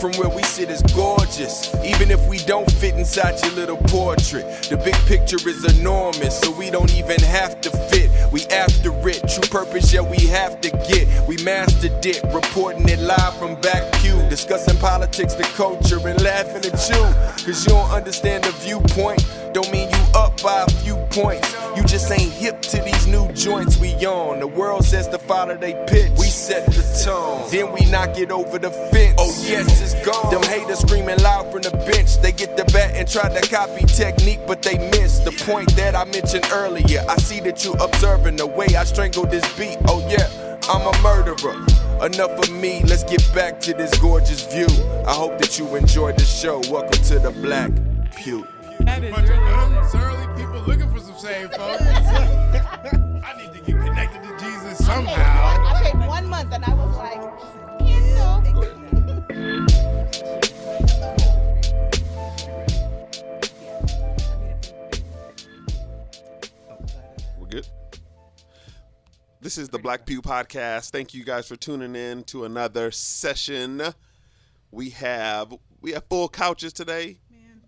from where we sit is gorgeous, even if we don't fit inside your little portrait. The big picture is enormous, so we don't even have to fit. We after it, true purpose, yeah, we have to get. We mastered it, reporting it live from Black Pew, discussing politics, the culture, and laughing at you. Cause you don't understand the viewpoint, don't mean you up by a few points. You just ain't hip to these new joints we on. The world says to follow they pitch, we set the tone, then we knock it over the fence. Oh yes, it's gone. Them haters screaming loud from the bench. They get the bat and try to copy technique, but they miss the point that I mentioned earlier. I see that you observing the way I strangle this beat. Oh yeah, I'm a murderer. Enough of me, let's get back to this gorgeous view. I hope that you enjoyed the show. Welcome to the Black Pew. That is bunch of unsurly people looking for some saved folks. I need to get connected to Jesus somehow. I paid 1 month and I was like, cancel. We're good. This is the Black Pew Podcast. Thank you guys for tuning in to another session. We have full couches today.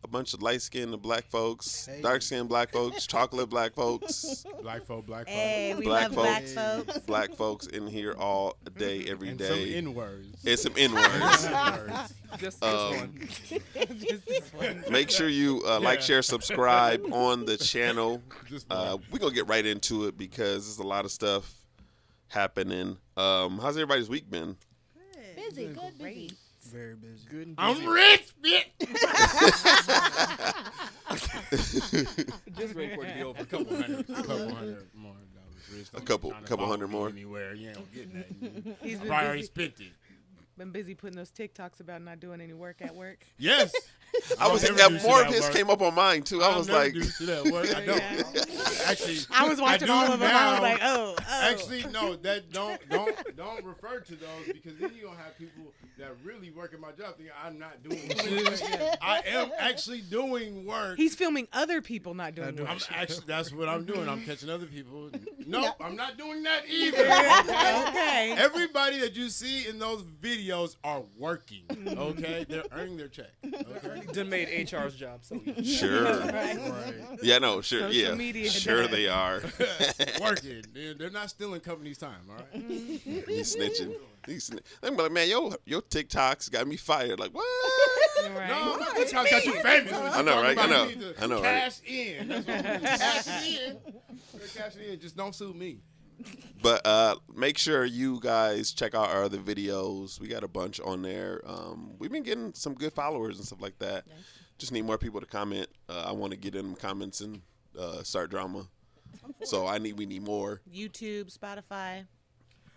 A bunch of light-skinned black folks, dark-skinned black folks, chocolate black folks. Black folk. Hey, we black love folks, black folks. Black folks in here all day, every And day. some N-words. And some N-words. Just one. Make sure you like, share, subscribe on the channel. We're going to get right into it because there's a lot of stuff happening. How's everybody's week been? Busy, good, busy. Very busy. Good and I'm rich, bitch. Just wait for it to be over. A couple hundred more dollars. Rich. A couple hundred more. Anywhere, you ain't getting that. He's been Probably already busy, spent it. been busy putting those TikToks about not doing any work at work. Yes. I was more of his came up on mine too. I was like, that work. I don't. Actually, I was watching do all of them. I was now. like, oh. Actually, no. That don't refer to those because then you gonna have people that really work at my job thinking I'm not doing work. I am actually doing work. He's filming other people not doing work. I'm actually that's what I'm doing. I'm catching other people. Nope, I'm not doing that either. Okay. Everybody that you see in those videos are working. Okay, they're earning their check. Okay. Done made HR's job so easy. sure. Right. Yeah, no, sure. Social Yeah, media sure does. they are. Working. They're not stealing company's time. All right. He's snitching. I'm like, man, your TikToks got me fired. Like, what? Right. No, that's how I got you famous. I know, right? I know, right? Cash in. That's what I'm cash in. Cash in. Just don't sue me. But make sure you guys check out our other videos. We got a bunch on there. We've been getting some good followers and stuff like that. Nice. Just need more people to comment. I want to get in comments and start drama. So we need more. YouTube, Spotify.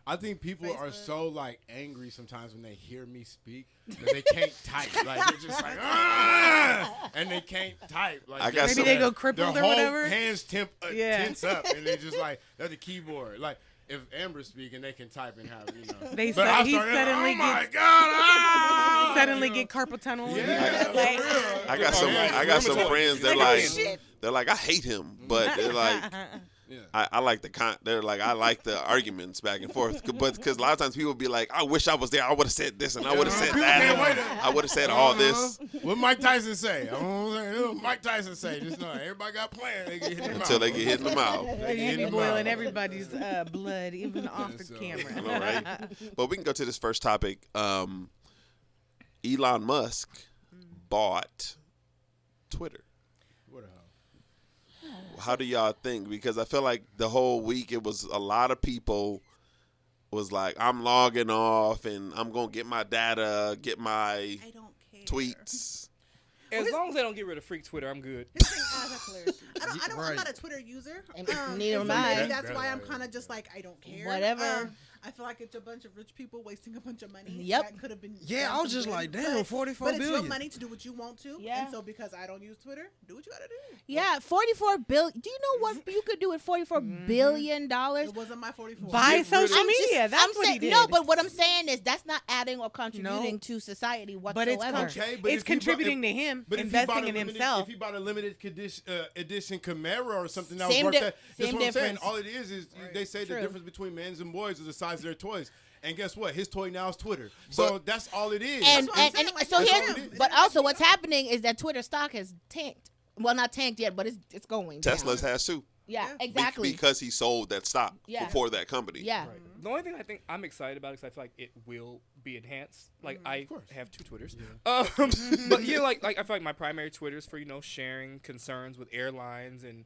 I think people are so like angry sometimes when they hear me speak that they can't type. Like they're just like, ah! And they can't type. Like Maybe they go crippled their or whole whatever. hands tense up, and they just like they're the keyboard. Like if Amber's speaking, they can type and have He But I suddenly oh my gets God! Ah! suddenly get carpal tunnel. Yeah, Like, I got some friends. They're like, I hate him, but they're like. Yeah. I like they're like, I like the arguments back and forth, but because a lot of times people be like, I wish I was there. I would have said this and I would have said that. I would have said all this. What Mike Tyson say? Mike Tyson say. Just know everybody got plans. They get hit in the Until mouth. they get hit in the mouth. you be boiling everybody's blood, even off the I camera. know, right? But we can go to this first topic. Elon Musk bought Twitter. How do y'all think? Because I feel like the whole week it was a lot of people was like, I'm logging off and I'm going to get my data, get my I don't care. tweets. As long as they don't get rid of freak Twitter, I'm good. That's hilarious. I'm not a Twitter user. Neither am I. Maybe that's why I'm kind of just like, I don't care. Whatever. I feel like it's a bunch of rich people wasting a bunch of money. Yep. That could have been. Yeah, I was just like, damn, 44 but billion. But it's your money to do what you want to. Yeah. And so because I don't use Twitter, do what you got to do. Yeah, 44 billion. Do you know what you could do with $44 billion? It wasn't my 44. Buy social media. That's what he did. No, but what I'm saying is that's not adding or contributing to society whatsoever. But it's contributing to him, investing in himself. If he bought a limited edition Camaro or something that Same was worth that, that's same what I'm saying. difference. All it is they say the difference between men's and boys is the size of their toys. And guess what? His toy now is Twitter. So that's all it is. And, what I'm and, saying, and like, so that's here's, all it is. but also what's happening is that Twitter stock has tanked. Well, not tanked yet, but it's going down. Tesla's has too. Yeah, Yeah. exactly. Because he sold that stock Yeah. for that company. Yeah. The only thing I think I'm excited about is I feel like it will be enhanced. Like I course. have 2 Twitters, but like I feel like my primary Twitter is for sharing concerns with airlines and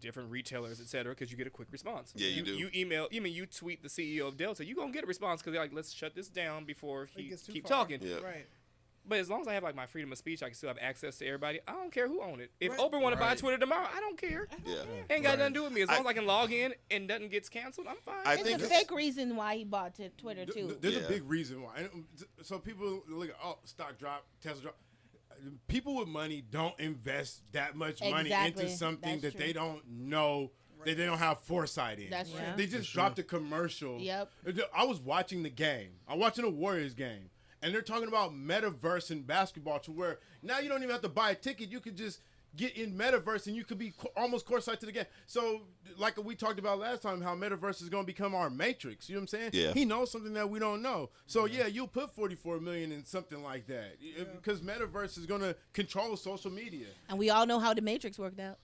different retailers, etc. Because you get a quick response. Yeah, you do. You email, you tweet the CEO of Delta, you gonna get a response because they're like, let's shut this down before he gets too keep far. talking. Yeah. Right. But as long as I have like my freedom of speech, I can still have access to everybody. I don't care who own it. If Right. Oprah want to buy Right. Twitter tomorrow, I don't care. Yeah. Ain't got nothing to do with me. As long I- as I can log in and nothing gets canceled, I'm fine. I It's think a it's- fake reason why he bought Twitter too. There's Yeah. a big reason why. And, so people look at, stock drop, Tesla drop. People with money don't invest that much money Exactly. into something That's that they true. don't know, that they don't have foresight in. That's true. They just dropped a commercial. Yep. I was watching the game. I'm watching a Warriors game. And they're talking about metaverse in basketball to where now you don't even have to buy a ticket. You could just get in metaverse and you could be almost courtside to the game. So like we talked about last time, how metaverse is going to become our matrix. You know what I'm saying? Yeah. He knows something that we don't know. So yeah, you'll put 44 million in something like that because metaverse is going to control social media. And we all know how the Matrix worked out.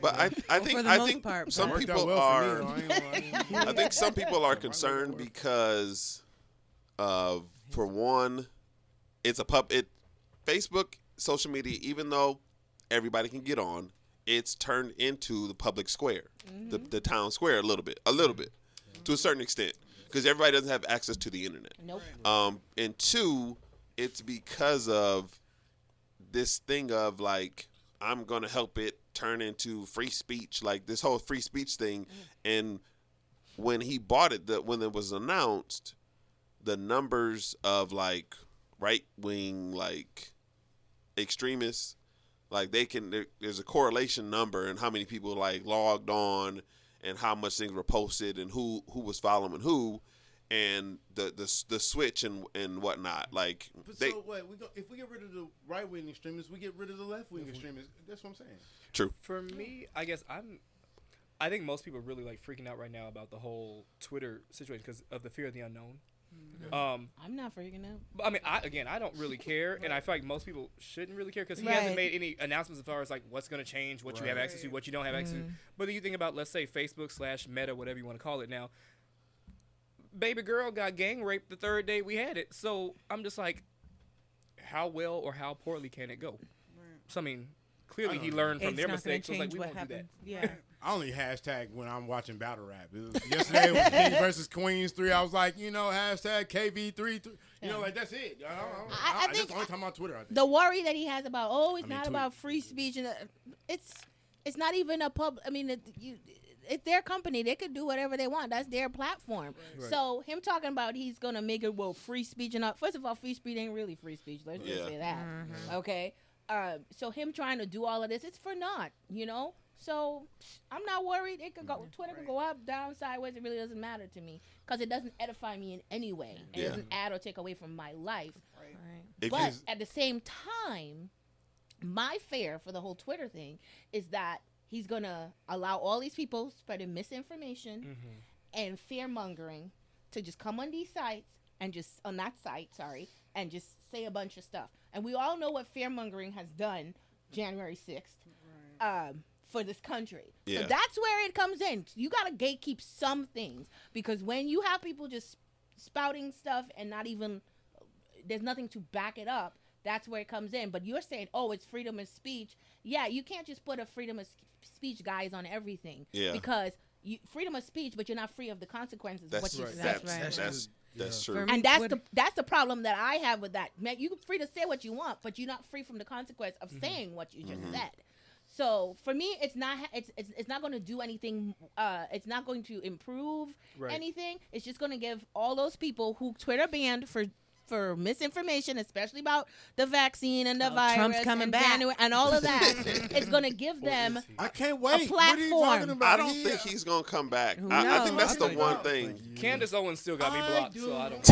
But I think for the I most think part, some Worked out people well are. for me, though. I ain't gonna lie. I think some people are concerned because, for one, it's Facebook, social media. Even though everybody can get on, it's turned into the public square, the town square a little bit, to a certain extent, because everybody doesn't have access to the internet. Nope. And 2, it's because of this thing of like, I'm gonna help it turn into free speech, like this whole free speech thing. And when he bought it, when it was announced, the numbers of like right wing like extremists, like there's a correlation number and how many people like logged on and how much things were posted and who was following who, and the switch and whatnot. Like But they so what? If we get rid of the right wing extremists, we get rid of the left wing extremists. That's what I'm saying. true. For me, I guess I think most people are really like freaking out right now about the whole Twitter situation because of the fear of the unknown. I'm not freaking out. But I mean, I don't really care, and I feel like most people shouldn't really care because he Right. hasn't made any announcements as far as like what's going to change, what you have access to, what you don't have access to. But then you think about, let's say, Facebook/Meta, whatever you want to call it now. Baby girl got gang raped the 3rd day we had it, so I'm just like, how well or how poorly can it go? So I mean, clearly he learned from It's their not gonna mistakes. So it's like change we what won't do that. happens. Yeah. I only hashtag when I'm watching battle rap. Yesterday it was King versus Queens 3. I was like, hashtag KV3. Like that's it. I That's think the only time on Twitter. I think. the worry that he has about it's not tweet. about free speech and it's not even a pub. I mean, it's their company. They could do whatever they want. That's their platform. Right. So him talking about he's gonna make it free speech and not. First of all, free speech ain't really free speech. Let's just Yeah. say that. Okay. So him trying to do all of this, it's for naught. So I'm not worried. It could go. Twitter could go up, down, sideways. It really doesn't matter to me because it doesn't edify me in any way. It Yeah. doesn't add or take away from my life. If But he's- at the same time, my fear for the whole Twitter thing is that he's going to allow all these people spreading misinformation and fear mongering to just come on these sites and just, on that site, and just say a bunch of stuff. And we all know what fear mongering has done January 6th for this country. Yeah. So that's where it comes in. You got to gatekeep some things because when you have people just spouting stuff and not even, there's nothing to back it up, that's where it comes in. But you're saying, it's freedom of speech. Yeah, you can't just put a freedom of speech guys on everything. Yeah. Because freedom of speech, but you're not free of the consequences of what you say. That's true. For me, And that's Twitter- that's the problem that I have with that. Man, you're free to say what you want, but you're not free from the consequence of saying what you just said. So for me, it's not going to do anything. It's not going to improve anything. It's just going to give all those people who Twitter banned for for misinformation, especially about the vaccine and the virus Trump's coming and back. January and all of that, it's going to give them I can't wait. a What are you talking platform. about? I don't think he's gonna come back. Who I think knows? that's the I think one not. thing. Candace Owens still got me blocked, so I don't.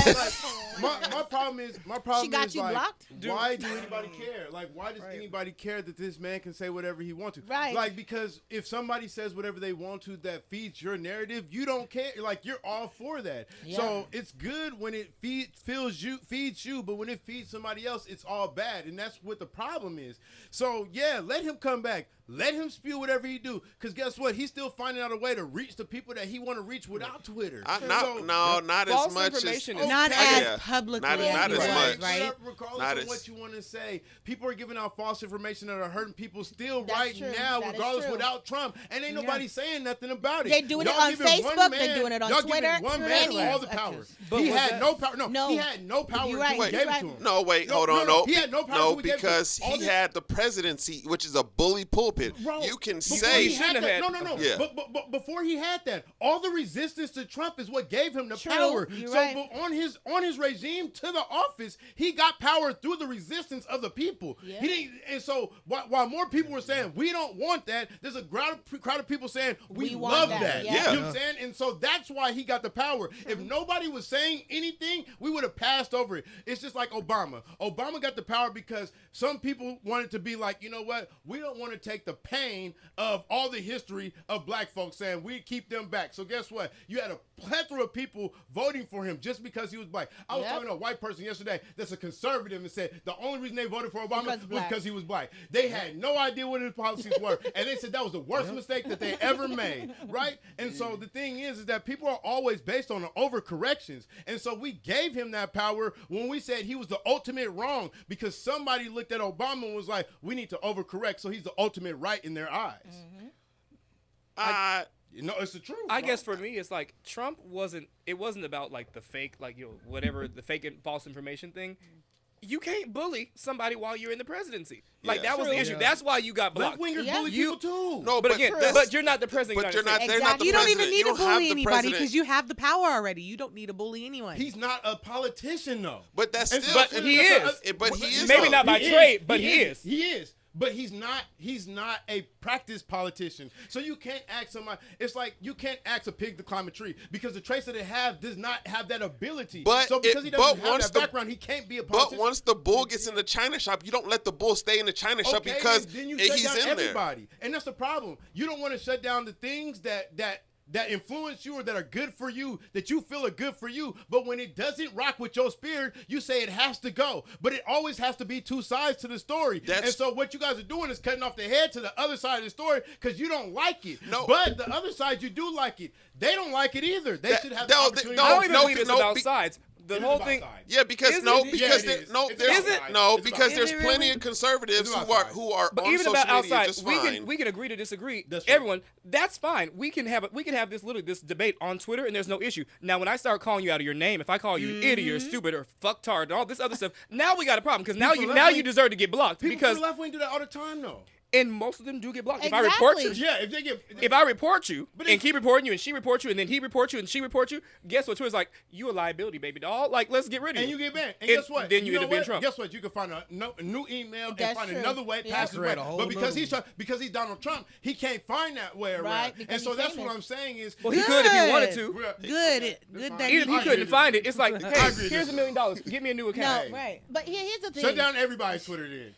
My problem is She got is you like, blocked? why do anybody care? Like, why does anybody care that this man can say whatever he wants to? Right. Like, because if somebody says whatever they want to that feeds your narrative, you don't care. Like, you're all for that. Yeah. So it's good when it feeds you, but when it feeds somebody else, it's all bad, and that's what the problem is. So yeah, let him come back. Let him spew whatever he do, because guess what? He's still finding out a way to reach the people that he want to reach without Twitter. Not False as much as information is Not Okay. as publicly Not as as he was, much. right? Regardless Not of as- what you want to say, people are giving out false information that are hurting people still That's right true. now, That is regardless true. without Trump. And ain't nobody saying nothing about it. They're doing it Y'all on giving one Facebook, man- they're doing it on y'all Twitter, giving one man anywhere. all the power. But He was had that- no power. No. He had no power You're until right. we You're gave it right. to him. No, wait, No, hold on, no, no. he had no power No, until we gave it to him. because All he this- had the presidency, which is a bully pulpit. Bro, You can before say he had shouldn't that, have no. had- Yeah. But before he had that, all the resistance to Trump is what gave him the True, power. you're So right. but on his regime to the office, he got power through the resistance of the people. Yeah. He didn't, and so while more people were saying we don't want that, there's a crowd of people saying we want love that, that. yeah. You know what I'm saying? And so that's why he got the power. If nobody was saying anything, we would have passed over it. It's just like Obama. Obama got the power because some people wanted to be like, you know what? We don't want to take the pain of all the history of black folks saying we keep them back. So guess what? You had a plethora of people voting for him just because he was black. I was Yep. talking to a white person yesterday that's a conservative and said the only reason they voted for Obama Because was black. because he was black. They had no idea what his policies were, and they said that was the worst mistake that they ever made, right? And so the thing is that people are always based on the overcorrections, and so we gave him that power when we said he was the ultimate wrong because somebody looked at Obama and was like, we need to overcorrect, so he's the ultimate right in their eyes. You know, it's the truth. I bro. guess for me, it's like Trump wasn't. It wasn't about like the fake, like whatever the fake and false information thing. You can't bully somebody while you're in the presidency. Like Yeah. that was the issue. That's why you got blocked. Left-wingers Yeah. bully You- people too. no, But again, that's- but you're not the president. but of the you're United not. States. They're not the You don't president. even need to don't have bully the anybody president. because you have the power already. You don't need to bully anyone. He's not a politician though. But that's And- still. But he is. But he is. Maybe though. not by He trade, but he is. He is. But he's not a practiced politician. So you can't ask somebody. It's like you can't ask a pig to climb a tree because the traits that it have does not have that ability. But so because he but doesn't have once that the- background, he can't be a But politician. once the bull gets in the china shop, you don't let the bull stay in the china shop Okay, because then you shut he's down in there. everybody. And that's the problem. You don't want to shut down the things that influence you or that are good for you, that you feel are good for you. But when it doesn't rock with your spirit, you say it has to go. But it always has to be two sides to the story. That's- and so what you guys are doing is cutting off the head to the other side of the story because you don't like it. No. But the other side, you do like it. They don't like it either. They should have the no, opportunity. no, I don't even no, believe it's no, about be- sides. The It is whole about thing. sides. Yeah, because Is no, it? because Yeah, it there, is. no, It's there's about sides. no, It's because about there's sides. plenty Is of it conservatives It's about who are sides. But on even social about media outside, just we fine. can agree to disagree. That's true. Everyone, that's fine. We can have this debate on Twitter, and there's no issue. Now, when I start calling you out of your name, if I call you idiot or stupid or fucktard and all this other stuff, now we got a problem because now People you left wing- deserve to get blocked People because from the left wing do that all the time, though. and most of them do get blocked. If I report you, Exactly. Yeah, if they get. if I report you But and if- keep reporting you and she reports you and then he reports you and she reports you, guess what? Twitter's like, you a liability, baby doll. Like, let's get rid of And you. you get banned. And And guess what? then you end know up being what? Trump. Guess what? You can find a new email and That's find true. another way Yeah. past his way. Create a whole But because nother because he's Donald Trump, he can't find that way around. Right, because And so he's that's famous. what I'm saying is. Well, he could if he wanted to. Good that Even if he I agree couldn't with find you. it, it's like, I hey, agree with here's you. $1 million. Give me a new account. No, Right. But here's the thing. Shut down everybody's Twitter then.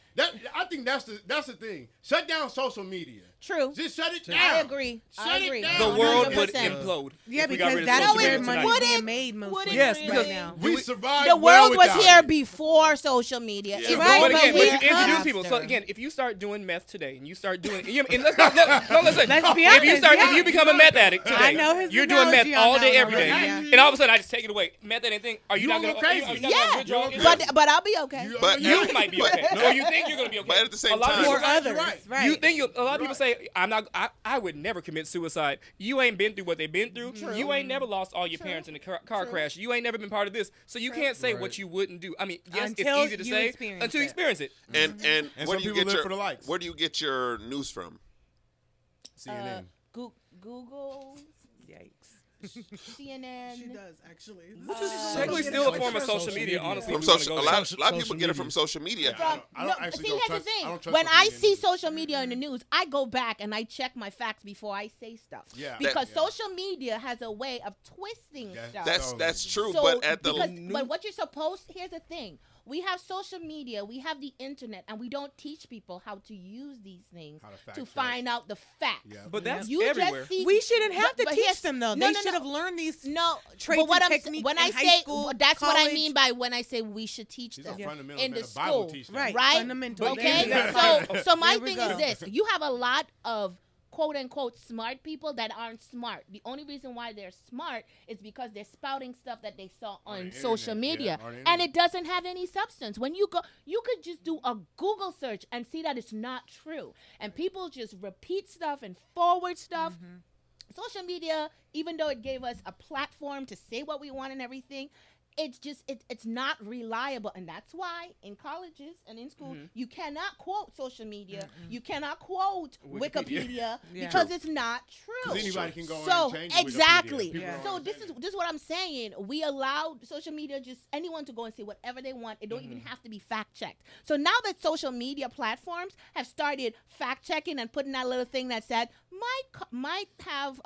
I think that's the thing. Shut down social media. True. Just shut it down. I agree. Shut I it agree. down. The world would 100%. implode. Yeah, if we got because rid of that's social where media money tonight. is Wouldn't- made mostly wouldn't Yes, right because now. We survived. The well world was without here it. before social media. Yeah. It Right, But was again, but when we you introduce come people, so after. again, if you start doing meth today and you start doing, and let's not, no, listen. Let's be If you honest, start, yeah. if you become a meth addict today, I know his you're doing meth analogy all on day, that every one day, already, yeah. and all of a sudden I just take it away. Meth addict thing. Are you You not don't gonna? go Are you crazy. not gonna Yeah, withdraw? but I'll be okay. But You might be okay, or you think you're gonna be okay. But at the same a lot of time- people- For others, right. right? You think a lot of people say I'm not. I would never commit suicide. You ain't been through what they've been through. You ain't never lost all your parents in a car crash. You ain't never been part of this. So you can't say what you wouldn't do. I mean, yes, Until it's easy to you say experience until you it. experience it. And And where some do you people get live your for the likes. where do you get your news from? CNN. Google. Yikes. CNN. She does actually. Technically, still a form of social media. Honestly, From if you wanna social, go a there. lot of people Social get it from media. social media. I don't actually see, don't here's trust. the thing. I don't trust When social I media see news. social media in the news, I go back and I check my facts before I say stuff. Yeah. Because Yeah. social media has a way of twisting stuff. That's true, So, but at the but what you're supposed, here's the thing. We have social media, we have the internet, and we don't teach people how to use these things How to fact to check. find out the facts. Yeah. But that's You everywhere. just see We shouldn't have to but teach here's- them though. No, They no, should no. have learned these. No, traits but what and I'm techniques when I in high say school, that's what I college. mean by when I say we should teach These them are fundamentals in that the the Bible school, teaches. Right. right? Fundamental. Okay, There you go. so my There we thing go. is this: you have a lot of quote unquote smart people that aren't smart. The only reason why they're smart is because they're spouting stuff that they saw on the social internet, media, yeah, on the and internet. it doesn't have any substance. When you go, you could just do a Google search and see that it's not true, and people just repeat stuff and forward stuff. Social media, even though it gave us a platform to say what we want and everything, it's just it's not reliable, and that's why in colleges and in school you cannot quote social media, you cannot quote Wikipedia, Yeah. because it's not true. 'Cause anybody can go in So and change Wikipedia. exactly. People don't So this understand is what I'm saying. We allow social media just anyone to go and say whatever they want. It don't even have to be fact checked. So now that social media platforms have started fact checking and putting that little thing that said might have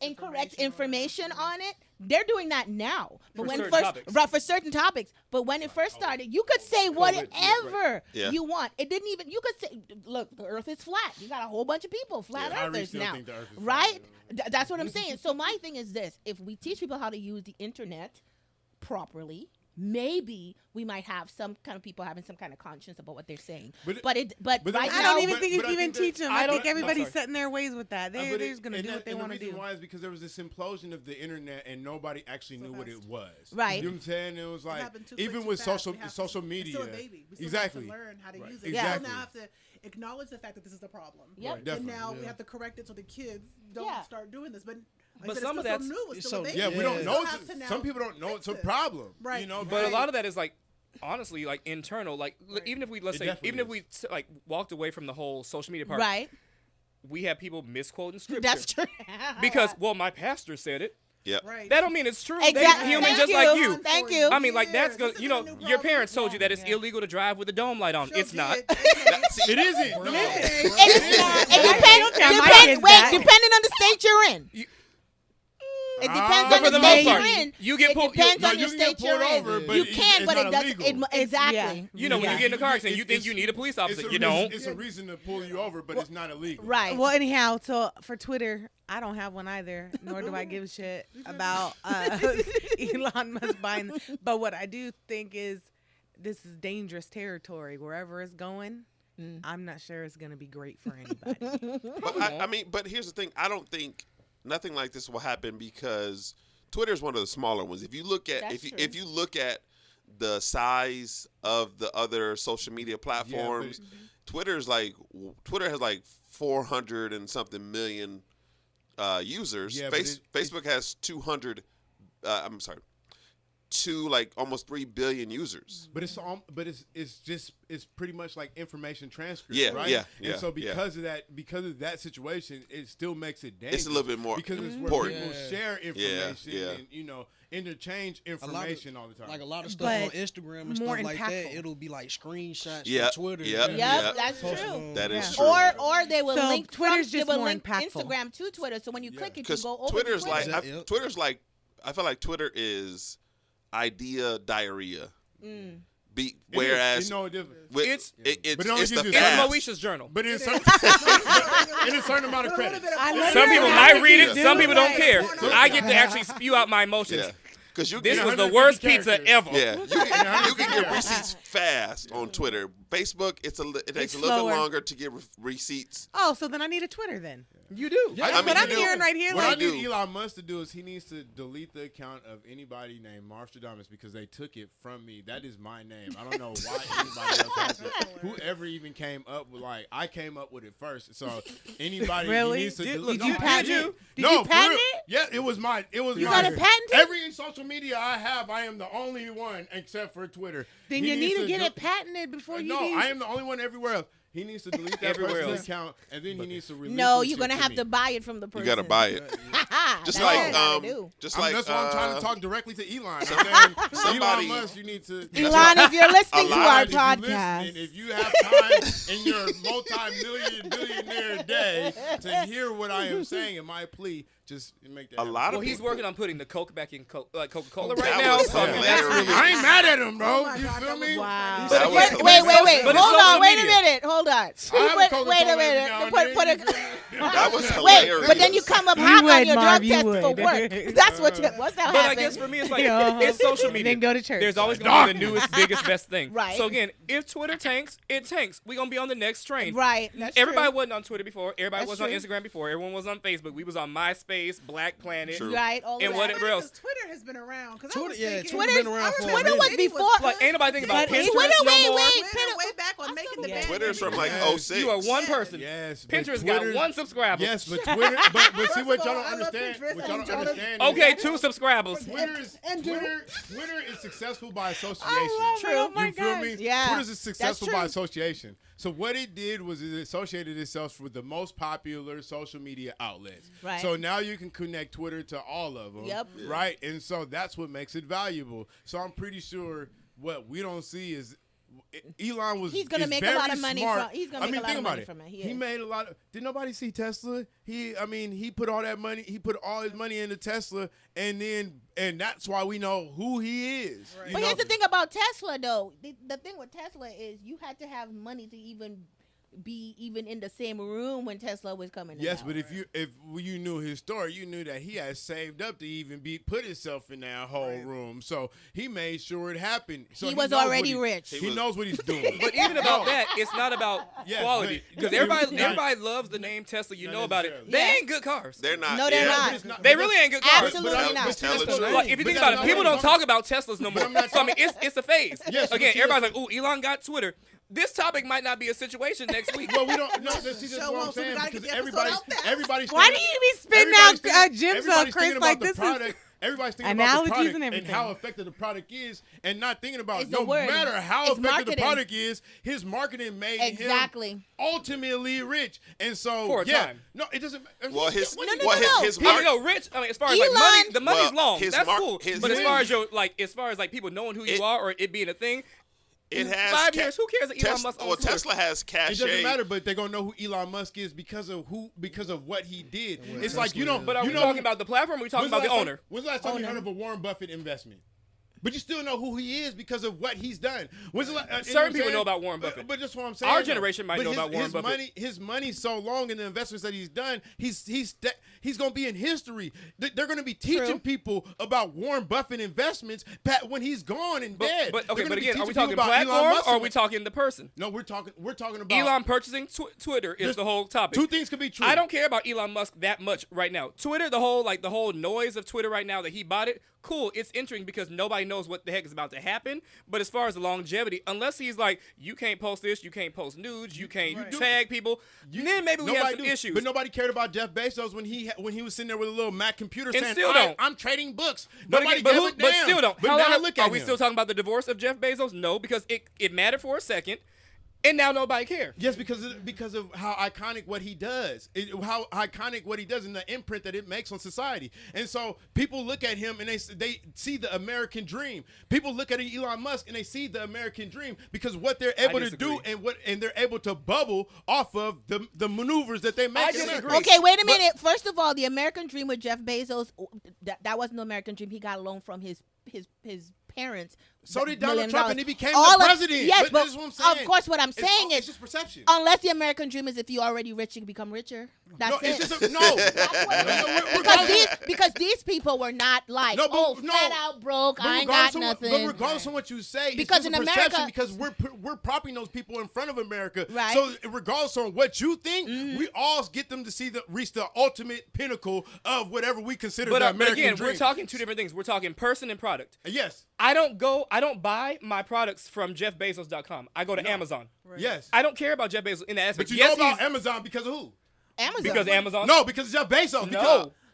incorrect information on it, they're doing that now. But For when certain first topics. right, for certain topics, but when it first started, you could say whatever Yeah. you want. It didn't even. You could say, "Look, the Earth is flat." You got a whole bunch of people flat Yeah, I really earthers still now, think the Earth is flat, right? you know. That's what I'm saying. So my thing is this: if we teach people how to use the internet properly, maybe we might have some kind of people having some kind of conscience about what they're saying. But- But but right I now, don't even but- think you but can I even think teach them. I I think don't- everybody's I'm sorry. set in their ways with that. They're just going to do what they want to And the do. reason why is because there was this implosion of the internet and nobody actually knew what it was. Right. You know what I'm saying? It was like happened too even quick, with too fast. social We have social to, media. We're still a baby. We still Exactly. have to learn how to use it. Exactly. We still now have to acknowledge the fact that this is a problem. Yep. Right, definitely. And now we have to correct it so the kids don't Yeah. start doing this. But, like But I said, some it's of still that's- so new. It's it's still a so- baby. Yeah, we Yeah. don't We know. still It's have to now some people don't know fix it's a it. problem. Right. You know, But a lot of that is like, honestly, like internal. Like even if we let's It say definitely even if is. we like walked away from the whole social media part, right? we have people misquoting scripture. That's true. Because well, my pastor said it. Yep. Right. That don't mean it's true. Exactly. They human Thank just you. like you. Thank you. I mean, like that's This good. isn't You a know, new your problem. parents told you that it's illegal to drive with a dome light on. Sure It's not. did. it isn't. No. Depending on the state you're in. It depends But on for the the state most part, you're in. you get It pulled- depends No, on your you can get state you're pulled in. over, but You it's can, but not it doesn't. illegal. Exactly. You know, when you get in the car accident, you think you need a police officer. You don't. It's a reason to pull you over, but it's not illegal. Right. Well, anyhow, so for Twitter, I don't have one either, nor do I give a shit about Elon Musk buying. But what I do think is this is dangerous territory. Wherever it's going, I'm not sure it's going to be great for anybody. But I mean, but here's the thing. I don't think nothing like this will happen because Twitter is one of the smaller ones. If you look at That's if you look at the size of the other social media platforms, Twitter has like 400 and something million users. Yeah, but Facebook has 200. I'm sorry, like almost 3 billion users. But it's pretty much like information transcript, Yeah, right? yeah, And so yeah. because of that situation, it still makes it dangerous. It's a little bit more because it's where important. people share information yeah. and interchange information all the time. Like a lot of stuff But on Instagram and more stuff like that, impactful. it'll be like screenshots Yep, from Twitter. yep, and Yep, yep. that's posted true. on- That is Yeah. true. Or they will So link Twitter's they just will more link impactful. Instagram to Twitter. So when you click it, you Because go over Twitter's to like Twitter. Yep. Twitter's like I feel like Twitter is idea diarrhea. Whereas it's no different. It's- it's But it only it's the gives you It's that. fast. Moesha's journal. But in a certain amount of credit. Some people might read it. Yeah. Some people don't Right. care. I get to actually spew out my emotions. Yeah, because you This get, was the 150 worst pizza characters. ever. yeah you can get receipts fast on Twitter. Facebook it takes It's a little slower. bit longer to get receipts. Oh, so then I need a Twitter then. You do. That's I mean, what I'm you do. hearing right here. What Like, I need Elon Musk to do is he needs to delete the account of anybody named Marstradamus because they took it from me. That is my name. I don't know why anybody else has it. Whoever even came up with I came up with it first. So anybody Really? he needs to Did delete. you No, I patent did. it? Did No, you for patent real. it? Yeah, it was mine. It was You mine. got a patent it? Every social media I have, I am the only one except for Twitter. then He you needs need to get do- it patented before you No, do. I am the only one everywhere else. He needs to delete that Everywhere person's else. account, and then he needs to release. No, you're gonna have to buy it from the person. You gotta buy it. Just That's like what you gotta do. just like That's why I'm trying to talk directly to Elon. I'm saying, somebody- Elon Musk, you need to. Elon, if you're listening to lot our If you listen, podcast, and if you have time in your multi-million billionaire day to hear what I am saying in my plea, just make that. A happen. lot of Well, he's people. working on putting the Coke back in Coca-Cola That right now. was So I mean, that's hilarious. really. I ain't mad at him, bro. Oh my You God, feel that was me? wow. That was Wait, hilarious. wait. But it's Hold on. social Wait a media. minute. Hold on. I have a Wait a Coca-Cola every minute. now and Put then. a. That was Wait, hilarious. but then you come up You hot on would, your Marv, drug you test for would. work. That's what's that But happened. I guess for me, it's like Yeah. it's social And media. then go to church. There's always gonna be the newest, biggest, best thing. Right. So again, if Twitter tanks, it tanks. We gonna be on the next train. Right. That's Everybody true. wasn't on Twitter before. Everybody That's was on true. Instagram before. Everyone was on Facebook. We was on MySpace, Black Planet. True. Right. All And of what that. it- Whatever else? Twitter has been around. Cause I Twitter- was yeah, thinking, Twitter's been around for a Twitter minute. was before. Like ain't nobody thinking about But Pinterest Twitter, no wait, more. wait. Pinterest way back on making the band. Twitter's from like Yes. 06. You are one person. Yes. but Pinterest Twitter- got one subscriber. Yes, but Twitter. But see First what of y'all all, don't I love understand. Pinterest What y'all and don't y'all understand. Okay, is 2 subscribers. Twitter is successful by association. I love it. Oh my You feel gosh. me? Yeah, Twitter's is successful by true. association. So what it did was it associated itself with the most popular social media outlets. Right. So now you can connect Twitter to all of them. Yep. Right. And so that's what makes it valuable. So I'm pretty sure what we don't see is Elon was. He's gonna is make a very lot of money smart. from- he's gonna I make mean, a lot think of about money it. from it. He He is. made a lot of. Did nobody see Tesla? He put all that money. He put all his money into Tesla, and that's why we know who he is. Right. you But know? here's the thing about Tesla, though. The thing with Tesla is you had to have money to even be in the same room when Tesla was coming. Yes, out. but if you knew his story, you knew that he had saved up to even put himself in that whole room. So he made sure it happened. So He was knows what already rich. He knows what he's doing. But even about that, it's not about Yes, quality but- because everybody loves the name Tesla. You Not know about it. necessarily. They Yeah. ain't good cars. They're not. No, they're yeah. not. But it's They really ain't good cars. Absolutely But not. Tell the that's truth. Like if you think But about that's it, people not don't what talk about Teslas no more. I'm not So I mean, it's a phase. Yes, but Again, see, everybody's like, "Ooh, Elon got Twitter." This topic might not be a situation next week. Well, we don't. No, see, that's So, what I'm so we saying gotta because get the episode everybody's out fast. everybody's. Why do thinking- you be spitting everybody's out thinking- gems everybody's of Chris thinking like about the this? product. Everybody's thinking about the Analogies product and and everything. how effective the product is, and not thinking about It's the no word. matter how It's effective the marketing. product is, his marketing made Exactly. him ultimately rich. And so, For a yeah, time. no, it doesn't. Well, his no, his I mean, mark. no, rich. I mean, as far as like Elon- money, the money's Well, long. his That's mark- cool. his- But as his- far as like people knowing who you It- are or it being a thing, It has 5 years. Who cares that Elon Musk Well, owns Twitter? Tesla has It cachet. doesn't matter, but they're gonna know who Elon Musk is because of what he did. It's like you don't. But are you we know talking who- about the platform? Or are we talking when's about the last owner? time- When's the last time you heard of a Warren Buffett investment? But you still know who he is because of what he's done. When's the you know what Certain I'm people saying? know about Warren Buffett. But that's what I'm saying. Our though. generation might But know his- about Warren his Buffett. His money's so long in the investments that he's done. He's gonna be in history. They're gonna be teaching True. people about Warren Buffett investments when he's gone and dead. But They're okay, gonna but be again, are we teaching talking people about Elon platform Musk or are and- we talking the person? No, we're talking about Elon purchasing Twitter is There's the whole topic. Two things could be true. I don't care about Elon Musk that much right now. Twitter, the whole noise of Twitter right now that he bought it, cool. It's interesting because nobody knows what the heck is about to happen. But as far as the longevity, unless he's like, you can't post this, you can't post nudes, you can't tag people, then maybe we have some issues. But nobody cared about Jeff Bezos when he was sitting there with a little Mac computer And saying, still don't. I'm trading books. But, Nobody again, but, gave who, a but damn. still don't. But How now long- look at are we him. still talking about the divorce of Jeff Bezos? No, because it mattered for a second, and now nobody cares. Yes, because of how iconic what he does, how iconic what he does, and the imprint that it makes on society. And so people look at him and they see the American dream. People look at Elon Musk and they see the American dream because what they're able to do disagree. and they're able to bubble off of the manuevers that they make. I in America. disagree. Okay, wait a minute. First of all, the American dream with Jeff Bezos, that wasn't the American dream. He got a loan from his parents. So did $1 Donald million. Trump, and he became All the of- president. Yes, but this is what I'm saying. of course, what I'm saying it's is, just perception. unless the American dream is if you're already rich, you can become richer. That's No, it. it's just no. because these people were not like, No, but- flat out broke. But I ain't got regardless of nothing. But regardless of what you say, Because it's in just a perception America- because we're propping those people in front of America. Right. So regardless of what you think, we all get them to reach the ultimate pinnacle of whatever we consider the But American again, dream. we're talking two different things. We're talking person and product. Yes. I don't buy my products from JeffBezos.com. I go to Amazon. Yes. I don't care about Jeff Bezos in that aspect. But you yes, know about he's Amazon because of who? Amazon. because Amazon. No, because of Jeff Bezos. No.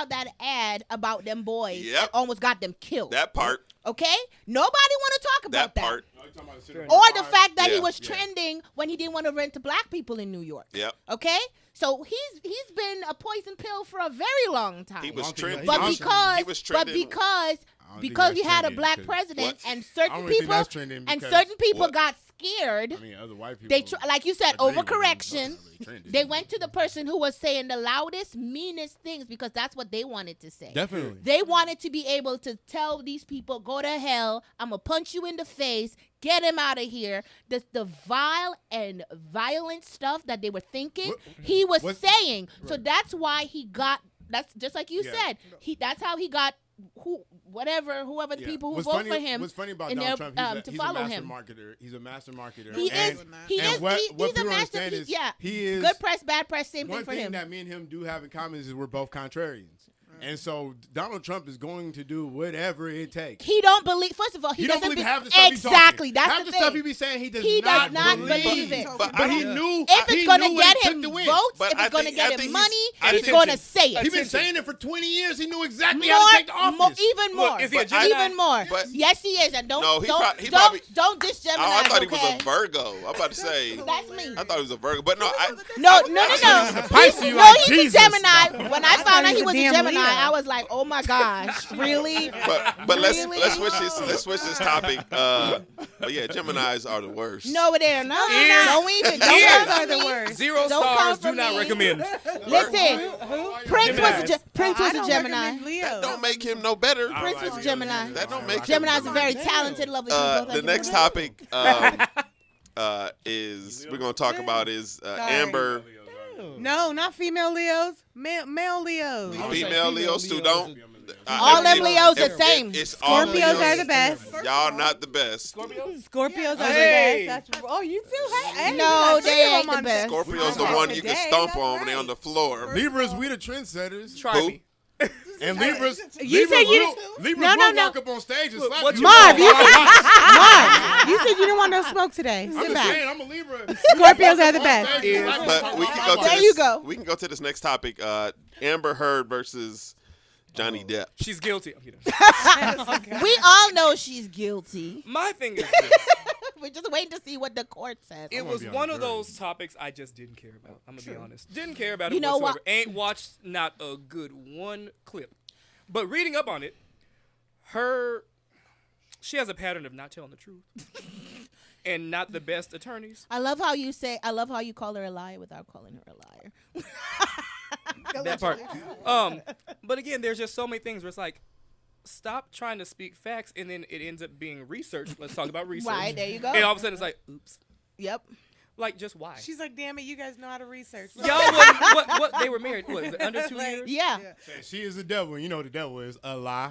about that ad about them boys Yep. that almost got them killed. That part. Okay? Nobody want to talk about That part. talking about the Or the fact that he Yeah. was trending when he didn't want to rent to black people in New York. Yep. Okay? So he's been a poison pill for a very long time. He was trending. but he because was trending. because we had a trending black because- president What? and I certain don't really think people that's trending and because- certain people What? got scared. I mean, other white people. They like you said, agree with him, overcorrection. but really trending. They went to the person who was saying the loudest, meanest things because that's what they wanted to say. Definitely. They wanted to be able to tell these people, go to hell, I'm going to punch you in the face, get him out of here. The vile and violent stuff that they were thinking, he was saying. So that's why he got, that's just like you said, that's how he got whoever the people who vote for him. What's funny about in Donald their, Trump, to he's follow a master him. marketer. He's a master marketer. He and, is. and what He's a people master. understand is Yeah. he is Good press, bad press, same one thing for thing him. that me and him do have in common is we're both contrarians. And so Donald Trump is going to do whatever it takes. He don't believe. First of all, he don't doesn't believe be, half the stuff he's talking. exactly. That's half the the stuff he thing. be saying he does He not does not believe it. But he knew If it's he going to knew get it took him to win. votes, But if I it's going to think- get I him think money, he's- he's going to say He's it. been saying it for 20 years. He knew exactly how to take the office. Even more. Look, is he a But I- Gemini? Even more. But- Yes, he is. And don't No, he don't prob- he don't, probably- don't diss Gemini. I thought he okay? was a Virgo. I'm about to say. That's me. I thought he was a Virgo, but no, No. Pisces No, like he's Jesus. a Gemini. When I found out he's he a was a damn Gemini, Leo. I was like, oh my gosh, really? But Really? let's switch this topic. But yeah, Geminis are the worst. No, they're not. Ears. Don't even. Ears Don't are come the for me. worst. 0 Don't come stars. for Do not me. recommend. Listen, Prince was I a don't Gemini. recommend Leo. That don't make him no better. Prince was a Gemini. That don't make him. Gemini's a very talented, lovely people. The next topic is we're gonna talk about is Amber. No, not female Leos. Male Leos. Female Leos too. Don't. All them Leos the same. It's all Scorpios Leos. are the best. Y'all not the best. Scorpios are Hey. the best. That's, oh, you too? Hey, No, you got they three of ain't them the on best. Scorpio's the Okay. one you can Today, stomp that's on when they right. on the floor. Libras, we the trendsetters. Try Who? me. And Libras, You said you- Libras No, will no. walk up on stage and slap what you. you Marv, you I'm Marv, you said you didn't want no smoke today. Sit just back. saying, I'm a Libra. Scorpios are the best. But we can go to There this. you go. We can go to this next topic. Amber Heard versus Johnny Depp. She's guilty. I'm kidding. We all know she's guilty. My thing is this. We're just waiting to see what the court says. It wanna was be on one the of jury. those topics I just didn't care about. I'm gonna be honest. Didn't care about You it know whatsoever. what? Ain't watched not a good one clip. But reading up on it, she has a pattern of not telling the truth. And not the best attorneys. I love how you call her a liar without calling her a liar. That part. But again, there's just so many things where it's like, stop trying to speak facts, and then it ends up being research. Let's talk about research. Right, there you go. And all of a sudden, it's like, oops. Yep. Like, just why? She's like, damn it, you guys know how to research. Y'all, what? They were married. What is it? Under 2 years? Yeah. She is the devil. You know what the devil is a lie.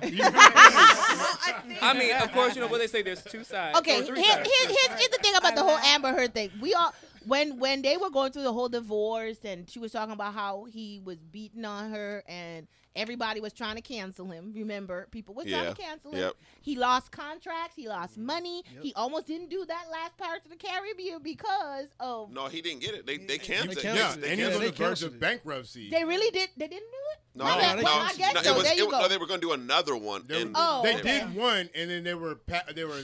I mean, of course, you know what they say. There's two sides. Okay, or three here's sides. the thing about the whole Amber Heard thing. We all when they were going through the whole divorce and she was talking about how he was beating on her and everybody was trying to cancel him. Remember, people were trying to cancel him. Yep. He lost contracts. He lost money. He almost didn't do that last Pirates of the Caribbean because of. No, he didn't get it. They canceled it. Yeah, They and he was on canceled the it. verge of bankruptcy. They really did. They didn't do it. No, Well, no, I guess no, so. There you go. no, they were going to do another one. They, And they okay. did one, and then they were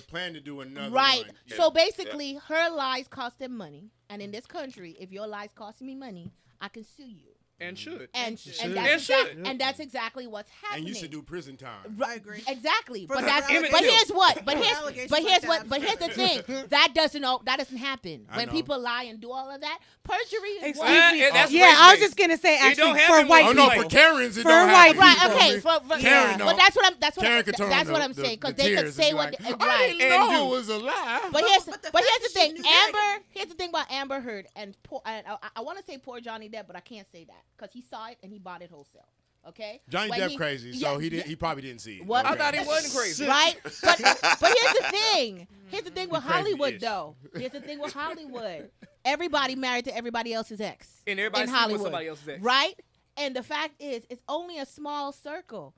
planning to do another Right. one. So basically, her lies cost him money, and in this country, if your lies cost me money, I can sue you. And should. And And that's should. and that's exactly what's happening. And you should do prison time. I agree. Exactly, For but the that's allegations. but here's what, but For here's allegations but like here's that, what, but here's the thing that doesn't happen I when know. people lie and do all of that. Perjury is Excuse what. me. That's Yeah, I was race-based. just gonna say It don't actually happen for when white Oh you no, people. for Karens it For don't white happen. Right. people. Okay. Karen, But that's what I'm. Karen could turn That's on what the- I'm saying because the they could tears say and what. be They, like, I right. didn't know it was a lie. But But the here's the fact that thing. she knew that- Amber. Here's the thing about Amber Heard and poor. And I want to say poor Johnny Depp, but I can't say that because he saw it and he bought it wholesale. Okay. Johnny When Depp crazy, so yeah, he did. He probably didn't see it. What? I Okay. thought he wasn't crazy. Right? But here's the thing. Here's the thing with Crazy-ish. Hollywood, though. Here's the thing with Hollywood. Everybody married to everybody else's ex. And everybody in sleep with Hollywood. somebody else's ex. Right? And the fact is, it's only a small circle.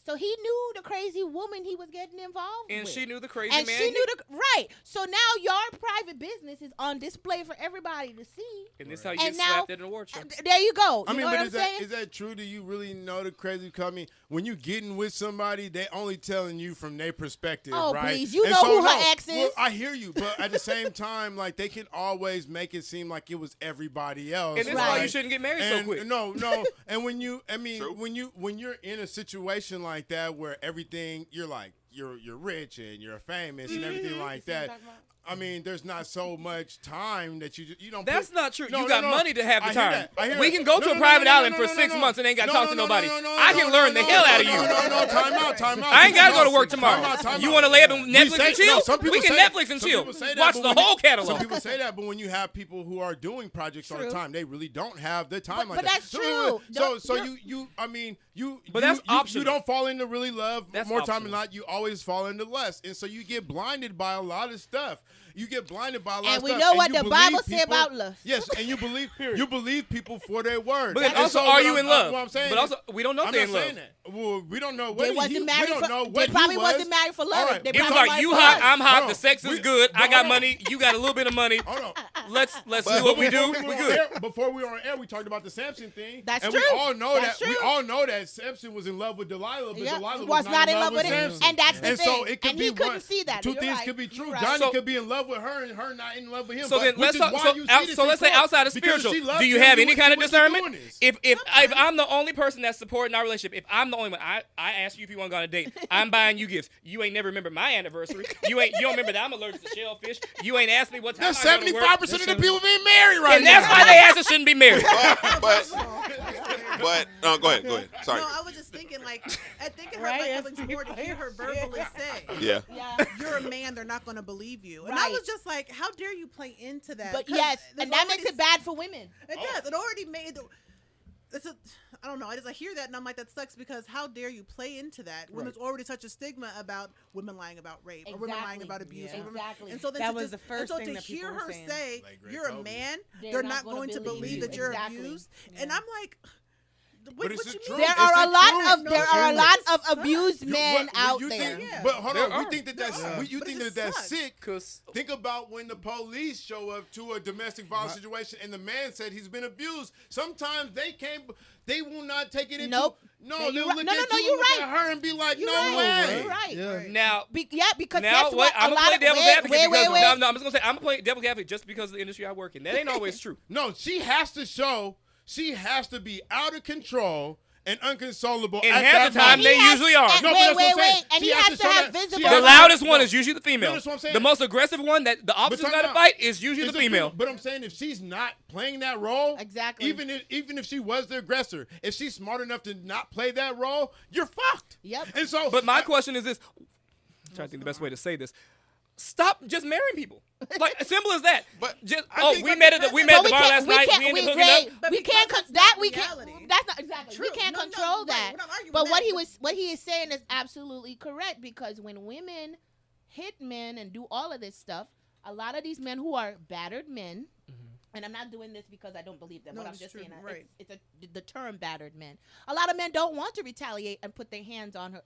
So he knew the crazy woman he was getting involved with. And she knew the crazy and man. she knew right. So now your private business is on display for everybody to see. And this is how you And get now- slapped at an award show. There you go. I You mean, know what but I'm is saying? that true? Do you really know the crazy? Because I mean, when you getting with somebody, they only telling you from their perspective, Oh, right? please. You And know so, who her no, ex is. Well, I hear you, but at the same time, like they can always make it seem like it was everybody else. And this is Right. why you shouldn't get married so And quick. No. And when you, I mean, True. when you're in a situation like that where everything you're like you're rich and you're famous and everything like that. I mean, there's not so much time that you don't. That's not true. No, you got no. money to have the I hear time. that. I hear We that. can go No, to a no, private no, island no, for no, 6 no. months and ain't got to No, talk no, to no, nobody. no, no, I can learn the hell out of you. No, time out. I ain't got to go to work tomorrow. Time You out. want to lay up and We Netflix say- and chill? no, some people We can say that. Netflix and Some chill. people say that, Watch but the when whole Some catalog. people say that, but when you have people who are doing projects all the True. time, they really don't have the time like but that. that's true. So Don't- you I mean, you But that's you optional. don't fall into really love That's more time optional. than not. You always fall into less, and so you get blinded by a lot of stuff. You get blinded by a lot And of we stuff. know what you the believe Bible say people- about lust. Yes, and you believe people for their word. But then And also, so are what you I'm- in love? What I'm saying But also, we don't know if I'm they're not in love. saying that. Well, we don't know what They he, wasn't we married don't for. know They what probably he was. wasn't married for love. All right, They It was probably like, married you for hot, lust. I'm hot, Hold the on. sex is We- good, I hold got on. money, you got a little bit of money. Hold on. Let's see what we do. We good. Before we were on air, we talked about the Samson thing. That's and true. we all know That's that we true. all know that Samson was in love with Delilah, but Yeah, Delilah was not in love with him. Samson. And that's the and thing. so it could And be he couldn't one, see that. Two You're things right. could be true. You're right. Johnny So- could be in love with her and her not in love with him. So then which let's is talk. why So, you see this so let's say in court. outside of Because spiritual, she loves do you him, have do any what kind of she was doing discernment? this. If I'm the only person that's supporting our relationship, if I'm the only one, I ask you if you want to go on a date. I'm buying you gifts. You ain't never remember my anniversary. You don't remember that I'm allergic to shellfish. You ain't asked me what time There's I go to work. 75% of the people being married right And now. that's why they ass shouldn't be married. But go ahead. Sorry. No, I was just thinking, like, I think it hurt Right, my yes, feelings more to hear her verbally say, Yeah. Yeah. "You're a man; they're not going to believe you." And I Right. was just like, "How dare you play into that?" But 'Cause yes, there's and that already makes it bad for women. It does. It already made. It's a. I don't know. I hear that and I'm like, that sucks because how dare you play into that when there's already such a stigma about women lying about rape or women lying Exactly. about abuse. Yeah. Or women, Exactly. And so then That to was just, the first and so thing to that hear people were her saying. say, Like Greg "You're a Kobe. man," They're they're not not gonna going to believe believe you. that you're Exactly. abused. Yeah. And I'm like, what it's you the mean? truth. There It's are the a lot truth. of there are a lot of abused You- men but out you there. think- Yeah. But hold There on, are. we think that that's There are. you But it think just that that's sucks. sick. 'Cause Think about when the police show up to a domestic violence situation and the man said he's been abused. Sometimes they will not take it into. Nope. No, No, they'll you're look right. No, at no, you you're and look right. at her and be like, You're no right. way. You're right. Right. now, Because now guess what? what? I'm A gonna lot play of devil's advocate wait. because no, I'm just gonna say I'm gonna play devil's advocate just because of the industry I work in. That ain't always true. No, she has to be out of control and unconsolable. And at half that the time moment. they usually are. No, but wait, that's what I'm wait, saying. and She he has has to to show have that- she visible. has The to- loudest one no. is usually the female. No, that's what I'm saying. The most aggressive one that the officers time got to out. fight is usually It's the a female. But I'm saying if she's not playing that role, Exactly. Even if she was the aggressor, if she's smart enough to not play that role, you're fucked. Yep. And so, But my question is this: I'm trying to think the best way to say this. Stop just marrying people. Like simple as that. But just I think- we met at the But we bar can't- last we night. can't- We ended we- up hooking wait, up. But we because can't. that's That not we can't. reality. That's not exactly. True. We can't No, no, control right. that. We're not arguing But with what that, what he is saying is absolutely correct because when women hit men and do all of this stuff, a lot of these men who are battered men. And I'm not doing this because I don't believe them. No, but I'm it's just true, saying that right. it's the term battered men. A lot of men don't want to retaliate and put their hands on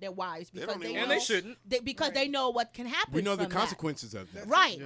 their wives because don't they even know, And they shouldn't. because they know what can happen. we know the from that. consequences of that. Right.